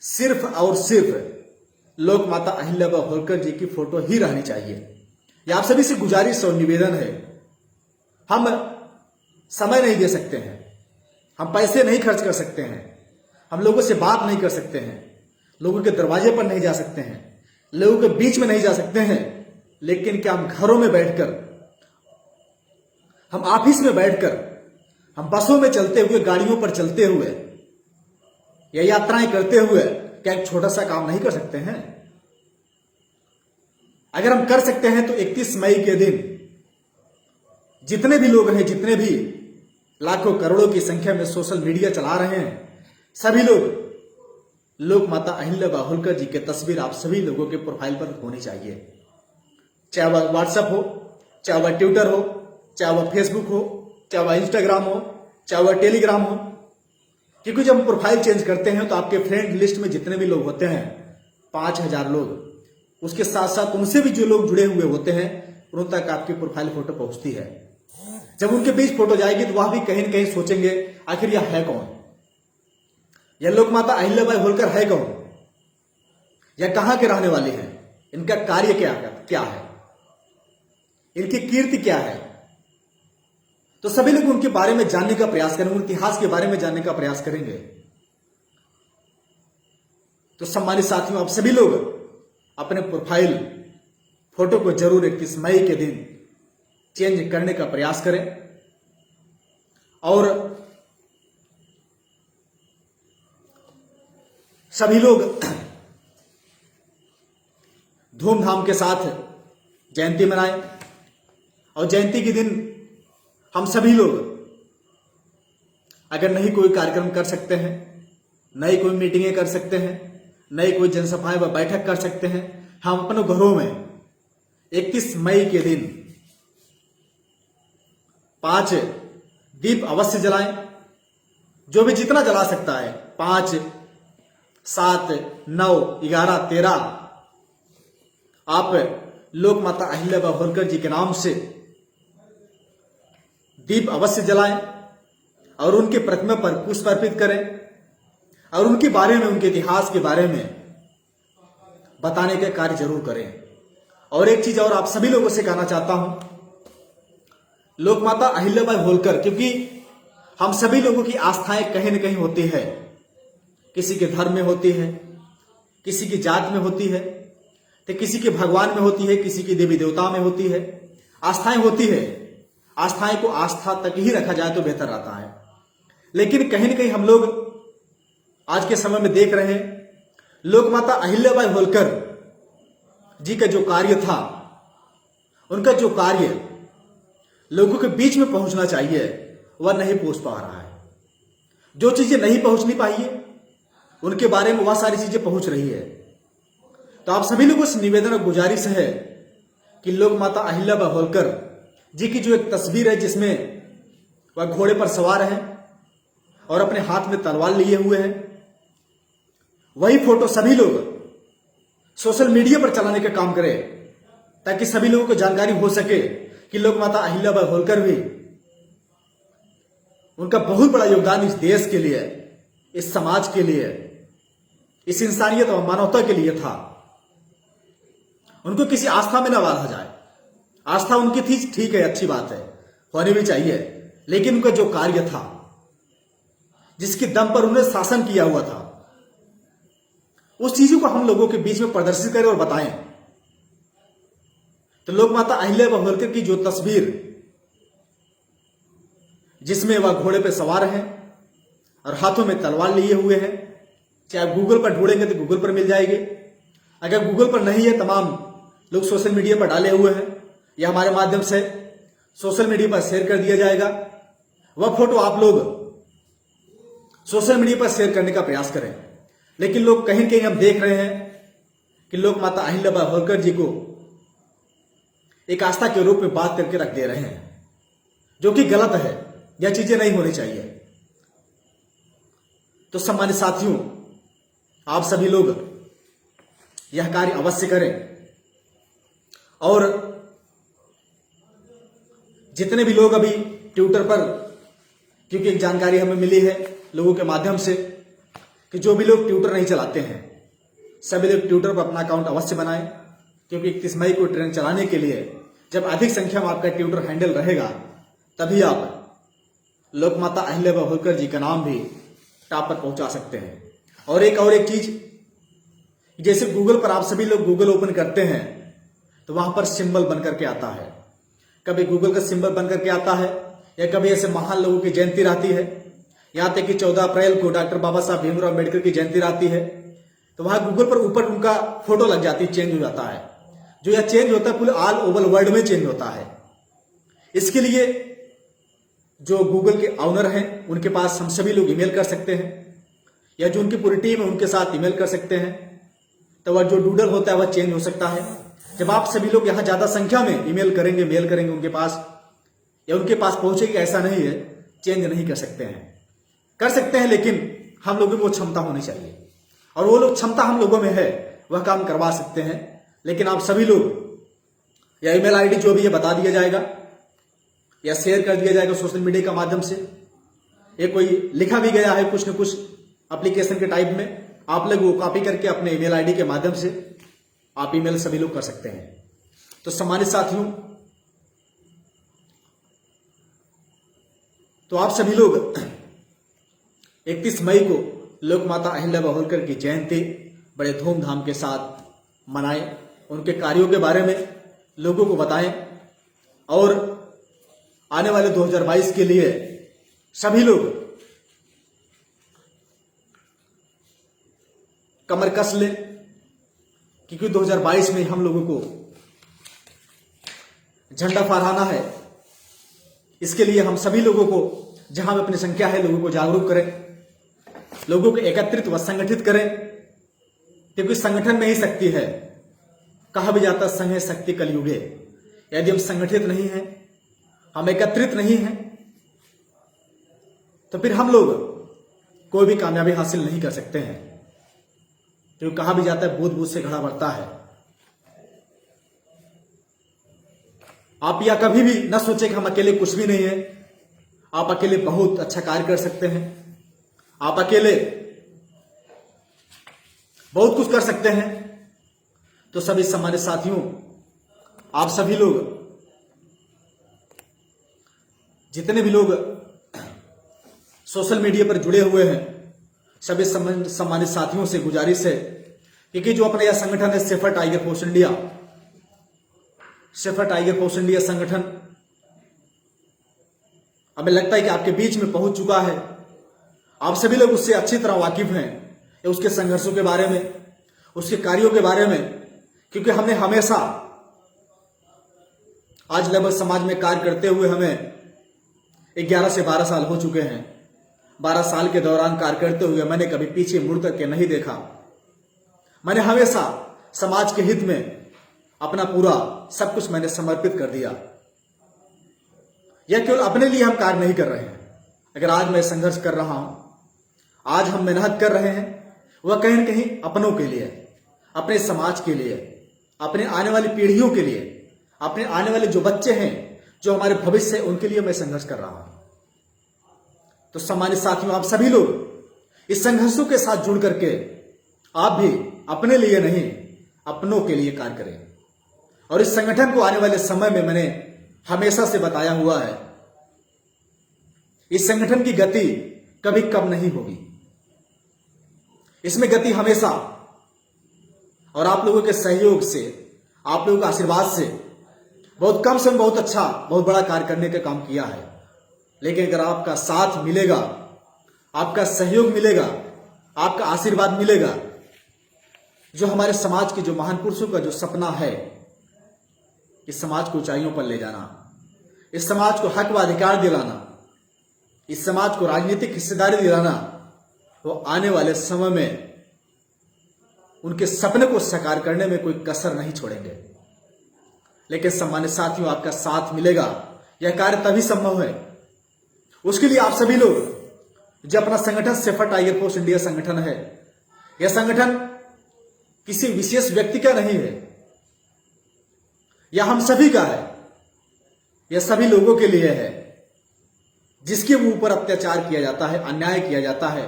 सिर्फ और सिर्फ लोक माता अहिल्याबाई होलकर जी की फोटो ही रहनी चाहिए। यह आप सभी से गुजारिश और निवेदन है। हम समय नहीं दे सकते हैं, हम पैसे नहीं खर्च कर सकते हैं, हम लोगों से बात नहीं कर सकते हैं, लोगों के दरवाजे पर नहीं जा सकते हैं, लोगों के बीच में नहीं जा सकते हैं, लेकिन क्या हम घरों में बैठकर, हम ऑफिस में बैठकर, हम बसों में चलते हुए, गाड़ियों पर चलते हुए या यात्राएं करते हुए क्या एक छोटा सा काम नहीं कर सकते हैं? अगर हम कर सकते हैं तो 31 मई के दिन जितने भी लोग हैं, जितने भी लाखों करोड़ों की संख्या में सोशल मीडिया चला रहे हैं, सभी लोग लोक माता अहिल्याबाई होलकर जी की तस्वीर आप सभी लोगों के प्रोफाइल पर होनी चाहिए। चाहे वह व्हाट्सएप हो, चाहे वह ट्विटर हो, चाहे वह फेसबुक हो, चाहे वह इंस्टाग्राम हो, चाहे वह टेलीग्राम हो। क्योंकि जब हम प्रोफाइल चेंज करते हैं तो आपके फ्रेंड लिस्ट में जितने भी लोग होते हैं 5000 लोग, उसके साथ साथ उनसे भी जो लोग जुड़े हुए होते हैं उन तक आपकी प्रोफाइल फोटो पहुंचती है। जब उनके बीच फोटो जाएगी तो वह भी कहीं न कहीं सोचेंगे आखिर यह है कौन, यह लोक माता अहिल्याबाई होलकर है कौन, यह कहां के रहने वाले हैं, इनका कार्य क्या है, इनकी कीर्ति क्या है। तो सभी लोग उनके बारे में जानने का प्रयास करेंगे, इतिहास के बारे में जानने का प्रयास करेंगे। तो सम्मानित साथियों, आप सभी लोग अपने प्रोफाइल फोटो को जरूर 31 मई के दिन चेंज करने का प्रयास करें और सभी लोग धूमधाम के साथ जयंती मनाएं। और जयंती के दिन हम सभी लोग अगर नहीं कोई कार्यक्रम कर सकते हैं, नहीं कोई मीटिंगें कर सकते हैं, नहीं कोई जनसभाएं व बैठक कर सकते हैं, हम अपने घरों में 31 मई के दिन 5 दीप अवश्य जलाएं। जो भी जितना जला सकता है, 5, 7, 9, 11, 13 आप लोक माता अहिल्याबाई होलकर जी के नाम से दीप अवश्य जलाएं और उनके प्रतिमा पर पुष्प अर्पित करें और उनके बारे में, उनके इतिहास के बारे में बताने का कार्य जरूर करें। और एक चीज और आप सभी लोगों से कहना चाहता हूं, लोक माता अहिल्याबाई होलकर, क्योंकि हम सभी लोगों की आस्थाएं कहीं न कहीं होती है, किसी के धर्म में होती है, किसी की जात में होती है, तो किसी के भगवान में होती है, किसी की देवी देवता में होती है, आस्थाएं होती है। आस्थाएं को आस्था तक ही रखा जाए तो बेहतर रहता है। लेकिन कहीं न कहीं हम लोग आज के समय में देख रहे हैं, लोक माता अहिल्याबाई होलकर जी का जो कार्य था, उनका जो कार्य लोगों के बीच में पहुंचना चाहिए वह नहीं पहुंच पा रहा है। जो चीजें नहीं पहुंचनी पाई उनके बारे में वह सारी चीजें पहुंच रही है। तो आप सभी लोगों से निवेदन और गुजारिश है कि लोक माता अहिल्याबाई होलकर जी की जो एक तस्वीर है जिसमें वह घोड़े पर सवार हैं और अपने हाथ में तलवार लिए हुए हैं, वही फोटो सभी लोग सोशल मीडिया पर चलाने का काम करें ताकि सभी लोगों को जानकारी हो सके कि लोक माता अहिल्याबाई होलकर भी, उनका बहुत बड़ा योगदान इस देश के लिए, इस समाज के लिए, इस इंसानियत और मानवता के लिए था। उनको किसी आस्था में न बांधा जाए। आस्था उनकी थी, ठीक है, अच्छी बात है, होनी भी चाहिए, लेकिन उनका जो कार्य था, जिसके दम पर उन्होंने शासन किया हुआ था, उस चीजों को हम लोगों के बीच में प्रदर्शित करें और बताएं। तो लोक माता अहिल्याबाई होलकर की जो तस्वीर जिसमें वह घोड़े पर सवार हैं और हाथों में तलवार लिए हुए हैं, चाहे गूगल पर ढूंढेंगे तो गूगल पर मिल जाएगी। अगर गूगल पर नहीं है, तमाम लोग सोशल मीडिया पर डाले हुए हैं, या हमारे माध्यम से सोशल मीडिया पर शेयर कर दिया जाएगा। वह फोटो आप लोग सोशल मीडिया पर शेयर करने का प्रयास करें। लेकिन लोग कहीं कहीं हम देख रहे हैं कि लोक माता अहिल्याबाई होलकर जी को एक आस्था के रूप में बात करके रख दे रहे हैं, जो कि गलत है। यह चीजें नहीं होनी चाहिए। तो सम्मानित साथियों, आप सभी लोग यह कार्य अवश्य करें और जितने भी लोग अभी ट्विटर पर, क्योंकि एक जानकारी हमें मिली है लोगों के माध्यम से कि जो भी लोग ट्विटर नहीं चलाते हैं, सभी लोग ट्विटर पर अपना अकाउंट अवश्य बनाएं, क्योंकि 31 मई को ट्रेन चलाने के लिए जब अधिक संख्या में आपका ट्विटर हैंडल रहेगा, तभी आप लोक माता अहिल्याबाई होलकर जी का नाम भी टॉप पर पहुंचा सकते हैं। और एक चीज, जैसे गूगल पर आप सभी लोग गूगल ओपन करते हैं तो वहां पर सिंबल बन करके आता है, कभी गूगल का सिंबल बन करके आता है, या कभी ऐसे महान लोगों की जयंती रहती है। यहां तक कि 14 अप्रैल को डॉक्टर बाबा साहब भीमराव अम्बेडकर की जयंती रहती है, तो वहां गूगल पर ऊपर उनका फोटो लग जाती है, चेंज हो जाता है। जो यह चेंज होता है पूरे ऑल ओवर वर्ल्ड में चेंज होता है। इसके लिए जो गूगल के ऑनर हैं उनके पास हम सभी लोग ईमेल कर सकते हैं, या जो उनकी पूरी टीम है उनके साथ ईमेल कर सकते हैं। तो वह जो डूडल होता है वह चेंज हो सकता है। जब आप सभी लोग यहां ज्यादा संख्या में ईमेल करेंगे, मेल करेंगे उनके पास, या उनके पास पहुंचेगी, ऐसा नहीं है, चेंज नहीं कर सकते हैं। कर सकते हैं, लेकिन हम लोगों में वो क्षमता होनी चाहिए, और वो लोग क्षमता हम लोगों में है, वह काम करवा सकते हैं। लेकिन आप सभी लोग या ईमेल आईडी जो भी है बता दिया जाएगा या शेयर कर दिया जाएगा सोशल मीडिया के माध्यम से। ये कोई लिखा भी गया है कुछ न कुछ एप्लीकेशन के टाइप में, आप लोग वो कॉपी करके अपने ईमेल आईडी के माध्यम से आप ईमेल सभी लोग कर सकते हैं। तो सम्मानित साथियों, तो आप सभी लोग 31 मई को लोक माता अहिल्याबाई होलकर की जयंती बड़े धूमधाम के साथ मनाएं, उनके कार्यों के बारे में लोगों को बताएं, और आने वाले 2022 के लिए सभी लोग कमर कस लें, क्योंकि 2022 में हम लोगों को झंडा फहराना है। इसके लिए हम सभी लोगों को, जहां में अपनी संख्या है, लोगों को जागरूक करें, लोगों को एकत्रित व संगठित करें, क्योंकि संगठन में ही शक्ति है। कहा भी जाता संघ है शक्ति कलयुगे। यदि हम संगठित नहीं हैं, हम एकत्रित नहीं हैं, तो फिर हम लोग कोई भी कामयाबी हासिल नहीं कर सकते हैं। क्योंकि कहा भी जाता है बूंद बूंद से घड़ा भरता है। आप या कभी भी न सोचे कि हम अकेले कुछ भी नहीं है। आप अकेले बहुत अच्छा कार्य कर सकते हैं, आप अकेले बहुत कुछ कर सकते हैं। तो सभी सम्मानित साथियों, आप सभी लोग, जितने भी लोग सोशल मीडिया पर जुड़े हुए हैं, सभी सम्मानित साथियों से गुजारिश है कि जो अपना यह संगठन है safer tiger force India, safer tiger force India संगठन हमें लगता है कि आपके बीच में पहुंच चुका है। आप सभी लोग उससे अच्छी तरह वाकिफ हैं, या उसके संघर्षों के बारे में, उसके कार्यों के बारे में, क्योंकि हमने हमेशा आज लगभग समाज में कार्य करते हुए हमें 11 से 12 साल हो चुके हैं। 12 साल के दौरान कार्य करते हुए मैंने कभी पीछे मुड़ करके नहीं देखा। मैंने हमेशा समाज के हित में अपना पूरा सब कुछ मैंने समर्पित कर दिया। यह केवल अपने लिए हम कार्य नहीं कर रहे हैं। अगर आज मैं संघर्ष कर रहा हूं, आज हम मेहनत कर रहे हैं, वह कहीं न कहीं अपनों के लिए, अपने समाज के लिए, अपने आने वाली पीढ़ियों के लिए, अपने आने वाले जो बच्चे हैं, जो हमारे भविष्य है, उनके लिए मैं संघर्ष कर रहा हूं। तो सम्मानित साथियों, आप सभी लोग इस संघर्षों के साथ जुड़ करके आप भी अपने लिए नहीं, अपनों के लिए कार्य करें। और इस संगठन को आने वाले समय में मैंने हमेशा से बताया हुआ है, इस संगठन की गति कभी कम नहीं होगी। इसमें गति हमेशा, और आप लोगों के सहयोग से, आप लोगों के आशीर्वाद से बहुत कम समय बहुत अच्छा, बहुत बड़ा कार्य करने का काम किया है। लेकिन अगर आपका साथ मिलेगा, आपका सहयोग मिलेगा, आपका आशीर्वाद मिलेगा, जो हमारे समाज के जो महान पुरुषों का जो सपना है, इस समाज को ऊंचाइयों पर ले जाना, इस समाज को हक व अधिकार दिलाना, इस समाज को राजनीतिक हिस्सेदारी दिलाना, वो आने वाले समय में उनके सपने को साकार करने में कोई कसर नहीं छोड़ेंगे। लेकिन सम्मानित साथियों, आपका साथ मिलेगा, यह कार्य तभी संभव है। उसके लिए आप सभी लोग जो अपना संगठन सेफर टाइगर फोर्स इंडिया संगठन है, यह संगठन किसी विशेष व्यक्ति का नहीं है, यह हम सभी का है। यह सभी लोगों के लिए है जिसके ऊपर अत्याचार किया जाता है, अन्याय किया जाता है,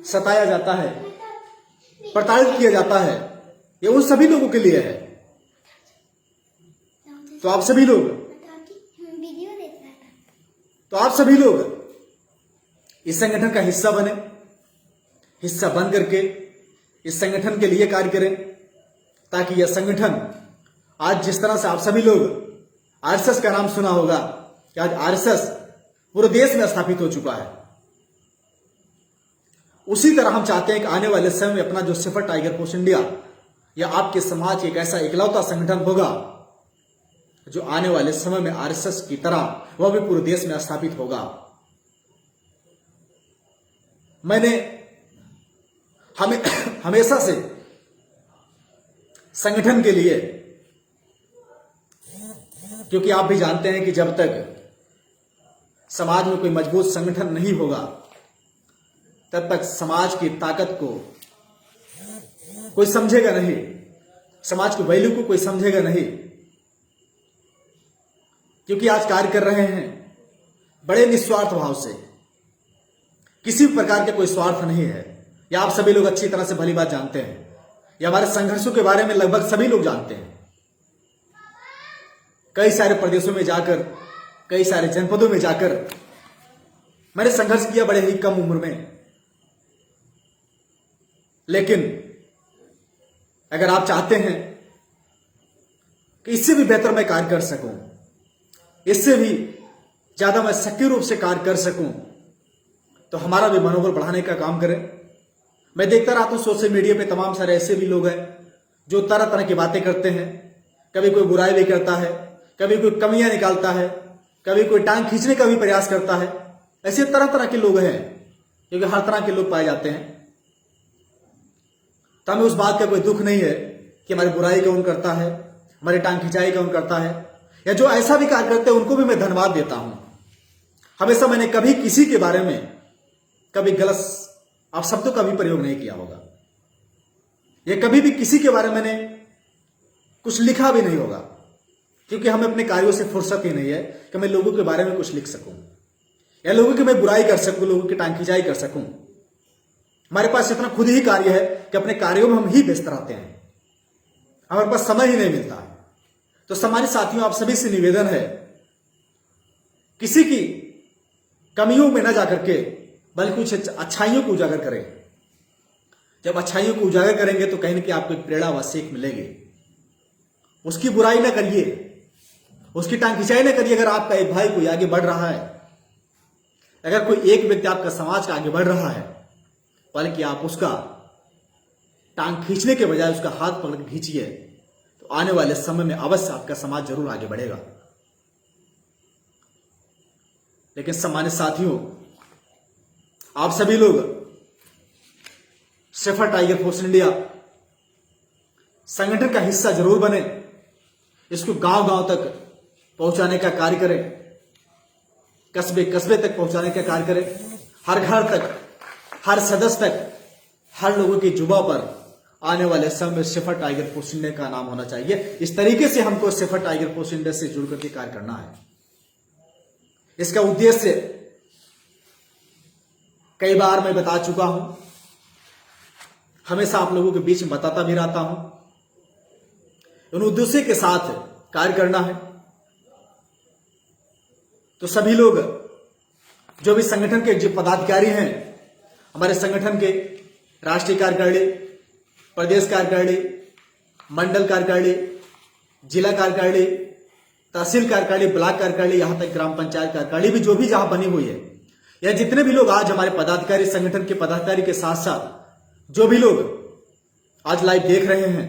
सताया जाता है, प्रताड़ित किया जाता है। यह उन सभी लोगों के लिए है। तो आप सभी लोग इस संगठन का हिस्सा बने, हिस्सा बन करके इस संगठन के लिए कार्य करें, ताकि यह संगठन आज जिस तरह से आप सभी लोग आरएसएस का नाम सुना होगा कि आज आरएसएस पूरे देश में स्थापित हो चुका है, उसी तरह हम चाहते हैं कि आने वाले समय में अपना जो सेफर टाइगर फोर्स इंडिया या आपके समाज एक ऐसा इकलौता संगठन होगा जो आने वाले समय में आरएसएस की तरह वह भी पूरे देश में स्थापित होगा। मैंने हमेशा से संगठन के लिए, क्योंकि आप भी जानते हैं कि जब तक समाज में कोई मजबूत संगठन नहीं होगा, तब तक समाज की ताकत को कोई समझेगा नहीं, समाज की वैल्यू को कोई समझेगा नहीं। क्योंकि आज कार्य कर रहे हैं बड़े निस्वार्थ भाव से, किसी प्रकार के कोई स्वार्थ नहीं है। या आप सभी लोग अच्छी तरह से भली बात जानते हैं, या हमारे संघर्षों के बारे में लगभग सभी लोग जानते हैं। कई सारे प्रदेशों में जाकर, कई सारे जनपदों में जाकर मैंने संघर्ष किया बड़े ही कम उम्र में। लेकिन अगर आप चाहते हैं कि इससे भी बेहतर मैं कार्य कर सकूं, इससे भी ज्यादा मैं सक्रिय रूप से कार्य कर सकूं, तो हमारा भी मनोबल बढ़ाने का काम करें। मैं देखता रहता हूं सोशल मीडिया पे तमाम सारे ऐसे भी लोग हैं जो तरह तरह की बातें करते हैं। कभी कोई बुराई भी करता है, कभी कोई कमियां निकालता है, कभी कोई टांग खींचने का भी प्रयास करता है। ऐसे तरह तरह के लोग हैं, क्योंकि हर तरह के लोग पाए जाते हैं। तो हमें उस बात का कोई दुख नहीं है कि हमारी बुराई कौन करता है, हमारी टांग खिंचाई कौन करता है, या जो ऐसा भी कार्य करते हैं उनको भी मैं धन्यवाद देता हूं। हमेशा मैंने कभी किसी के बारे में कभी गलत आप शब्दों का भी प्रयोग नहीं किया होगा, या कभी भी किसी के बारे में मैंने कुछ लिखा भी नहीं होगा, क्योंकि हमें अपने कार्यों से फुर्सत ही नहीं है कि मैं लोगों के बारे में कुछ लिख सकूं, या लोगों की मैं बुराई कर सकूं, लोगों की टांग खिंचाई कर सकूं। हमारे पास इतना खुद ही कार्य है कि अपने कार्यों में हम ही व्यस्त रहते हैं, हमारे पास समय ही नहीं मिलता है। तो सम्मानित साथियों, आप सभी से निवेदन है, किसी की कमियों में न जाकर के बल्कि कुछ अच्छाइयों को उजागर करें। जब अच्छाइयों को उजागर करेंगे तो कहीं न कहीं आपको एक प्रेरणा व सीख मिलेगी। उसकी बुराई ना करिए, उसकी टांग खिंचाई ना करिए। अगर आपका एक भाई कोई आगे बढ़ रहा है, अगर कोई एक व्यक्ति आपका समाज का आगे बढ़ रहा है, बल्कि आप उसका टांग खींचने के बजाय उसका हाथ पकड़ के खींचिए, तो आने वाले समय में अवश्य आपका समाज जरूर आगे बढ़ेगा। लेकिन सम्मानित साथियों, आप सभी लोग शेफर्ड टाइगर फोर्स इंडिया संगठन का हिस्सा जरूर बने, इसको गांव गांव तक पहुंचाने का कार्य करें, कस्बे कस्बे तक पहुंचाने का कार्य करें, हर घर तक, हर सदस्य तक, हर लोगों की जुबां पर आने वाले समय में शेफर्ड टाइगर फोर्स इंडिया का नाम होना चाहिए। इस तरीके से हमको शेफर्ड टाइगर फोर्स इंडिया से जुड़ करके कार्य करना है। इसका उद्देश्य कई बार मैं बता चुका हूं, हमेशा आप लोगों के बीच में बताता भी रहता हूं। उन उद्देश्य के साथ कार्य करना है। तो सभी लोग जो भी संगठन के जो पदाधिकारी हैं, हमारे संगठन के राष्ट्रीय कार्यकारिणी, प्रदेश कार्यकारिणी, मंडल कार्यकारिणी, जिला कार्यकारिणी, तहसील कार्यकारिणी, ब्लॉक कार्यकारिणी, यहां तक ग्राम पंचायत कार्यकारिणी भी जो भी जहां बनी हुई है, या जितने भी लोग आज हमारे पदाधिकारी, संगठन के पदाधिकारी के साथ साथ जो भी लोग आज लाइव देख रहे हैं,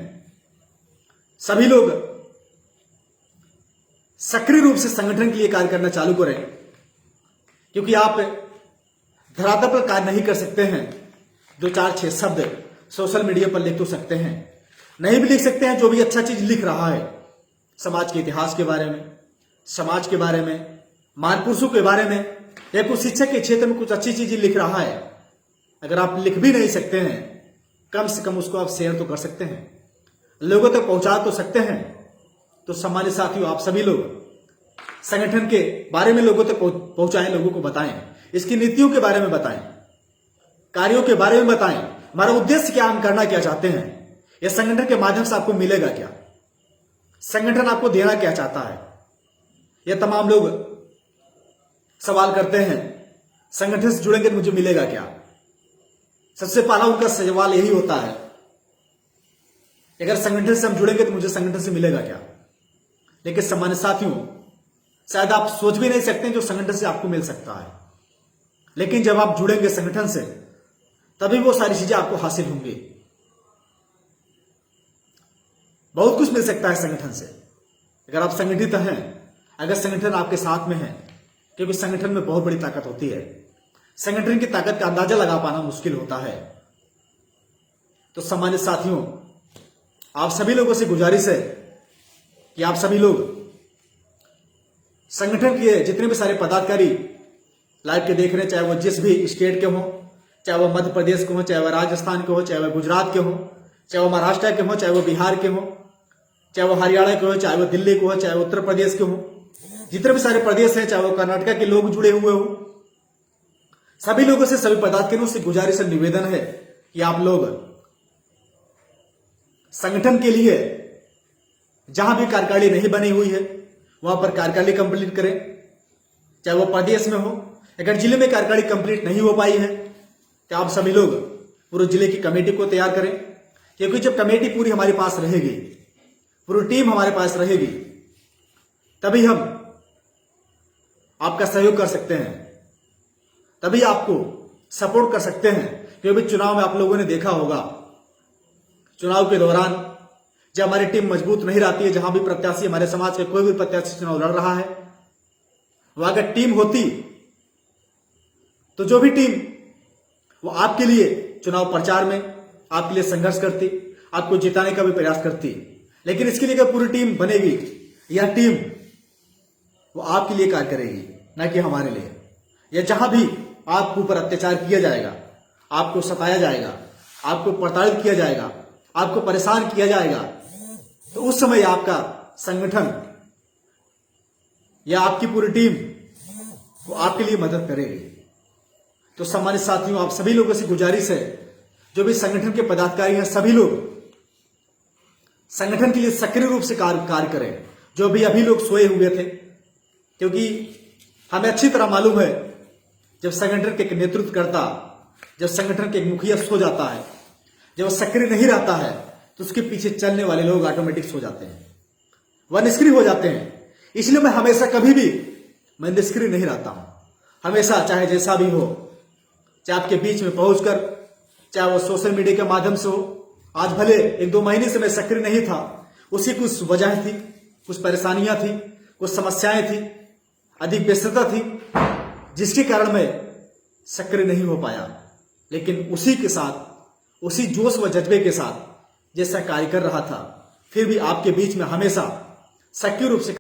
सभी लोग सक्रिय रूप से संगठन के लिए कार्य करना चालू करें। क्योंकि आप धरातल पर कार्य नहीं कर सकते हैं, 2-4-6 शब्द सोशल मीडिया पर लिख तो सकते हैं, नहीं भी लिख सकते हैं। जो भी अच्छा चीज लिख रहा है, समाज के इतिहास के बारे में, समाज के बारे में, महापुरुषों के बारे में, या कुछ शिक्षा के क्षेत्र में कुछ अच्छी चीजें लिख रहा है, अगर आप लिख भी नहीं सकते हैं, कम से कम उसको आप शेयर तो कर सकते हैं, लोगों तक पहुंचा तो सकते हैं। तो सम्मानित साथियों, आप सभी लोग संगठन के बारे में लोगों तक पहुंचाएं, लोगों को बताएं, इसकी नीतियों के बारे में बताएं, कार्यों के बारे में बताएं, हमारा उद्देश्य क्या, हम करना क्या चाहते हैं, यह संगठन के माध्यम से आपको मिलेगा क्या, संगठन आपको देना क्या चाहता है। यह तमाम लोग सवाल करते हैं, संगठन से जुड़ेंगे तो मुझे मिलेगा क्या। सबसे पहला उनका सवाल यही होता है, अगर संगठन से हम जुड़ेंगे तो मुझे संगठन से मिलेगा क्या। लेकिन सम्मानित साथियों, शायद आप सोच भी नहीं सकते जो संगठन से आपको मिल सकता है। लेकिन जब आप जुड़ेंगे संगठन से, तभी वो सारी चीजें आपको हासिल होंगी। बहुत कुछ मिल सकता है संगठन से, अगर आप संगठित हैं, अगर संगठन आपके साथ में है, क्योंकि संगठन में बहुत बड़ी ताकत होती है। संगठन की ताकत का अंदाजा लगा पाना मुश्किल होता है। तो सम्मानित साथियों, आप सभी लोगों से गुजारिश है कि आप सभी लोग संगठन के जितने भी सारे पदाधिकारी लाइव के देख रहे हैं, चाहे वो जिस भी स्टेट के हों, चाहे वो मध्य प्रदेश के हों, चाहे वो राजस्थान के हों, चाहे वो गुजरात के हों, चाहे वो महाराष्ट्र के हों, चाहे वो बिहार के हों, चाहे वो हरियाणा के हों, चाहे वो दिल्ली के हों, चाहे वो उत्तर प्रदेश के हों, जितने भी सारे प्रदेश हैं, चाहे वो कर्नाटक के लोग जुड़े हुए हों, सभी लोगों से, सभी पदाधिकारियों से गुजारिश और निवेदन है कि आप लोग संगठन के लिए जहां भी कार्यकारिणी नहीं बनी हुई है, वहां पर कार्यकारिणी कंप्लीट करें, चाहे वो प्रदेश में हो। अगर जिले में कार्यकारिणी कंप्लीट नहीं हो पाई है, तो आप सभी लोग पूरे जिले की कमेटी को तैयार करें। क्योंकि जब कमेटी पूरी हमारे पास रहेगी, पूरी टीम हमारे पास रहेगी, तभी हम आपका सहयोग कर सकते हैं, तभी आपको सपोर्ट कर सकते हैं। क्योंकि चुनाव में आप लोगों ने देखा होगा, चुनाव के दौरान जब हमारी टीम मजबूत नहीं रहती है, जहां भी प्रत्याशी, हमारे समाज के कोई भी प्रत्याशी चुनाव लड़ रहा है, वह अगर टीम होती तो जो भी टीम वो आपके लिए चुनाव प्रचार में आपके लिए संघर्ष करती, आपको जिताने का भी प्रयास करती। लेकिन इसके लिए अगर पूरी टीम बनेगी, यह टीम वो आपके लिए कार्य करेगी, ना कि हमारे लिए। या जहां भी आपके ऊपर अत्याचार किया जाएगा, आपको सताया जाएगा, आपको प्रताड़ित किया जाएगा, आपको परेशान किया जाएगा, तो उस समय आपका संगठन या आपकी पूरी टीम वो आपके लिए मदद करेगी। तो सम्मानित साथियों, आप सभी लोगों से गुजारिश है, जो भी संगठन के पदाधिकारी हैं, सभी लोग संगठन के लिए सक्रिय रूप से कार्य करें। जो भी अभी लोग सोए हुए थे, क्योंकि हमें अच्छी तरह मालूम है, जब संगठन के नेतृत्वकर्ता, जब संगठन के मुखिया सो जाता है, जब सक्रिय नहीं रहता है, तो उसके पीछे चलने वाले लोग ऑटोमेटिक सो जाते हैं, वह निष्क्रिय हो जाते हैं। इसलिए मैं हमेशा कभी भी मैं निष्क्रिय नहीं रहता हूं, हमेशा चाहे जैसा भी हो, चाहे आपके बीच में पहुंचकर, चाहे वो सोशल मीडिया के माध्यम से हो। आज भले 1-2 महीने से मैं सक्रिय नहीं था, उसी कुछ वजह थी, कुछ परेशानियां थी, कुछ समस्याएं थी, अधिक व्यस्तता थी, जिसके कारण मैं सक्रिय नहीं हो पाया। लेकिन उसी के साथ, उसी जोश व जज्बे के साथ जैसा कार्य कर रहा था, फिर भी आपके बीच में हमेशा सक्रिय रूप से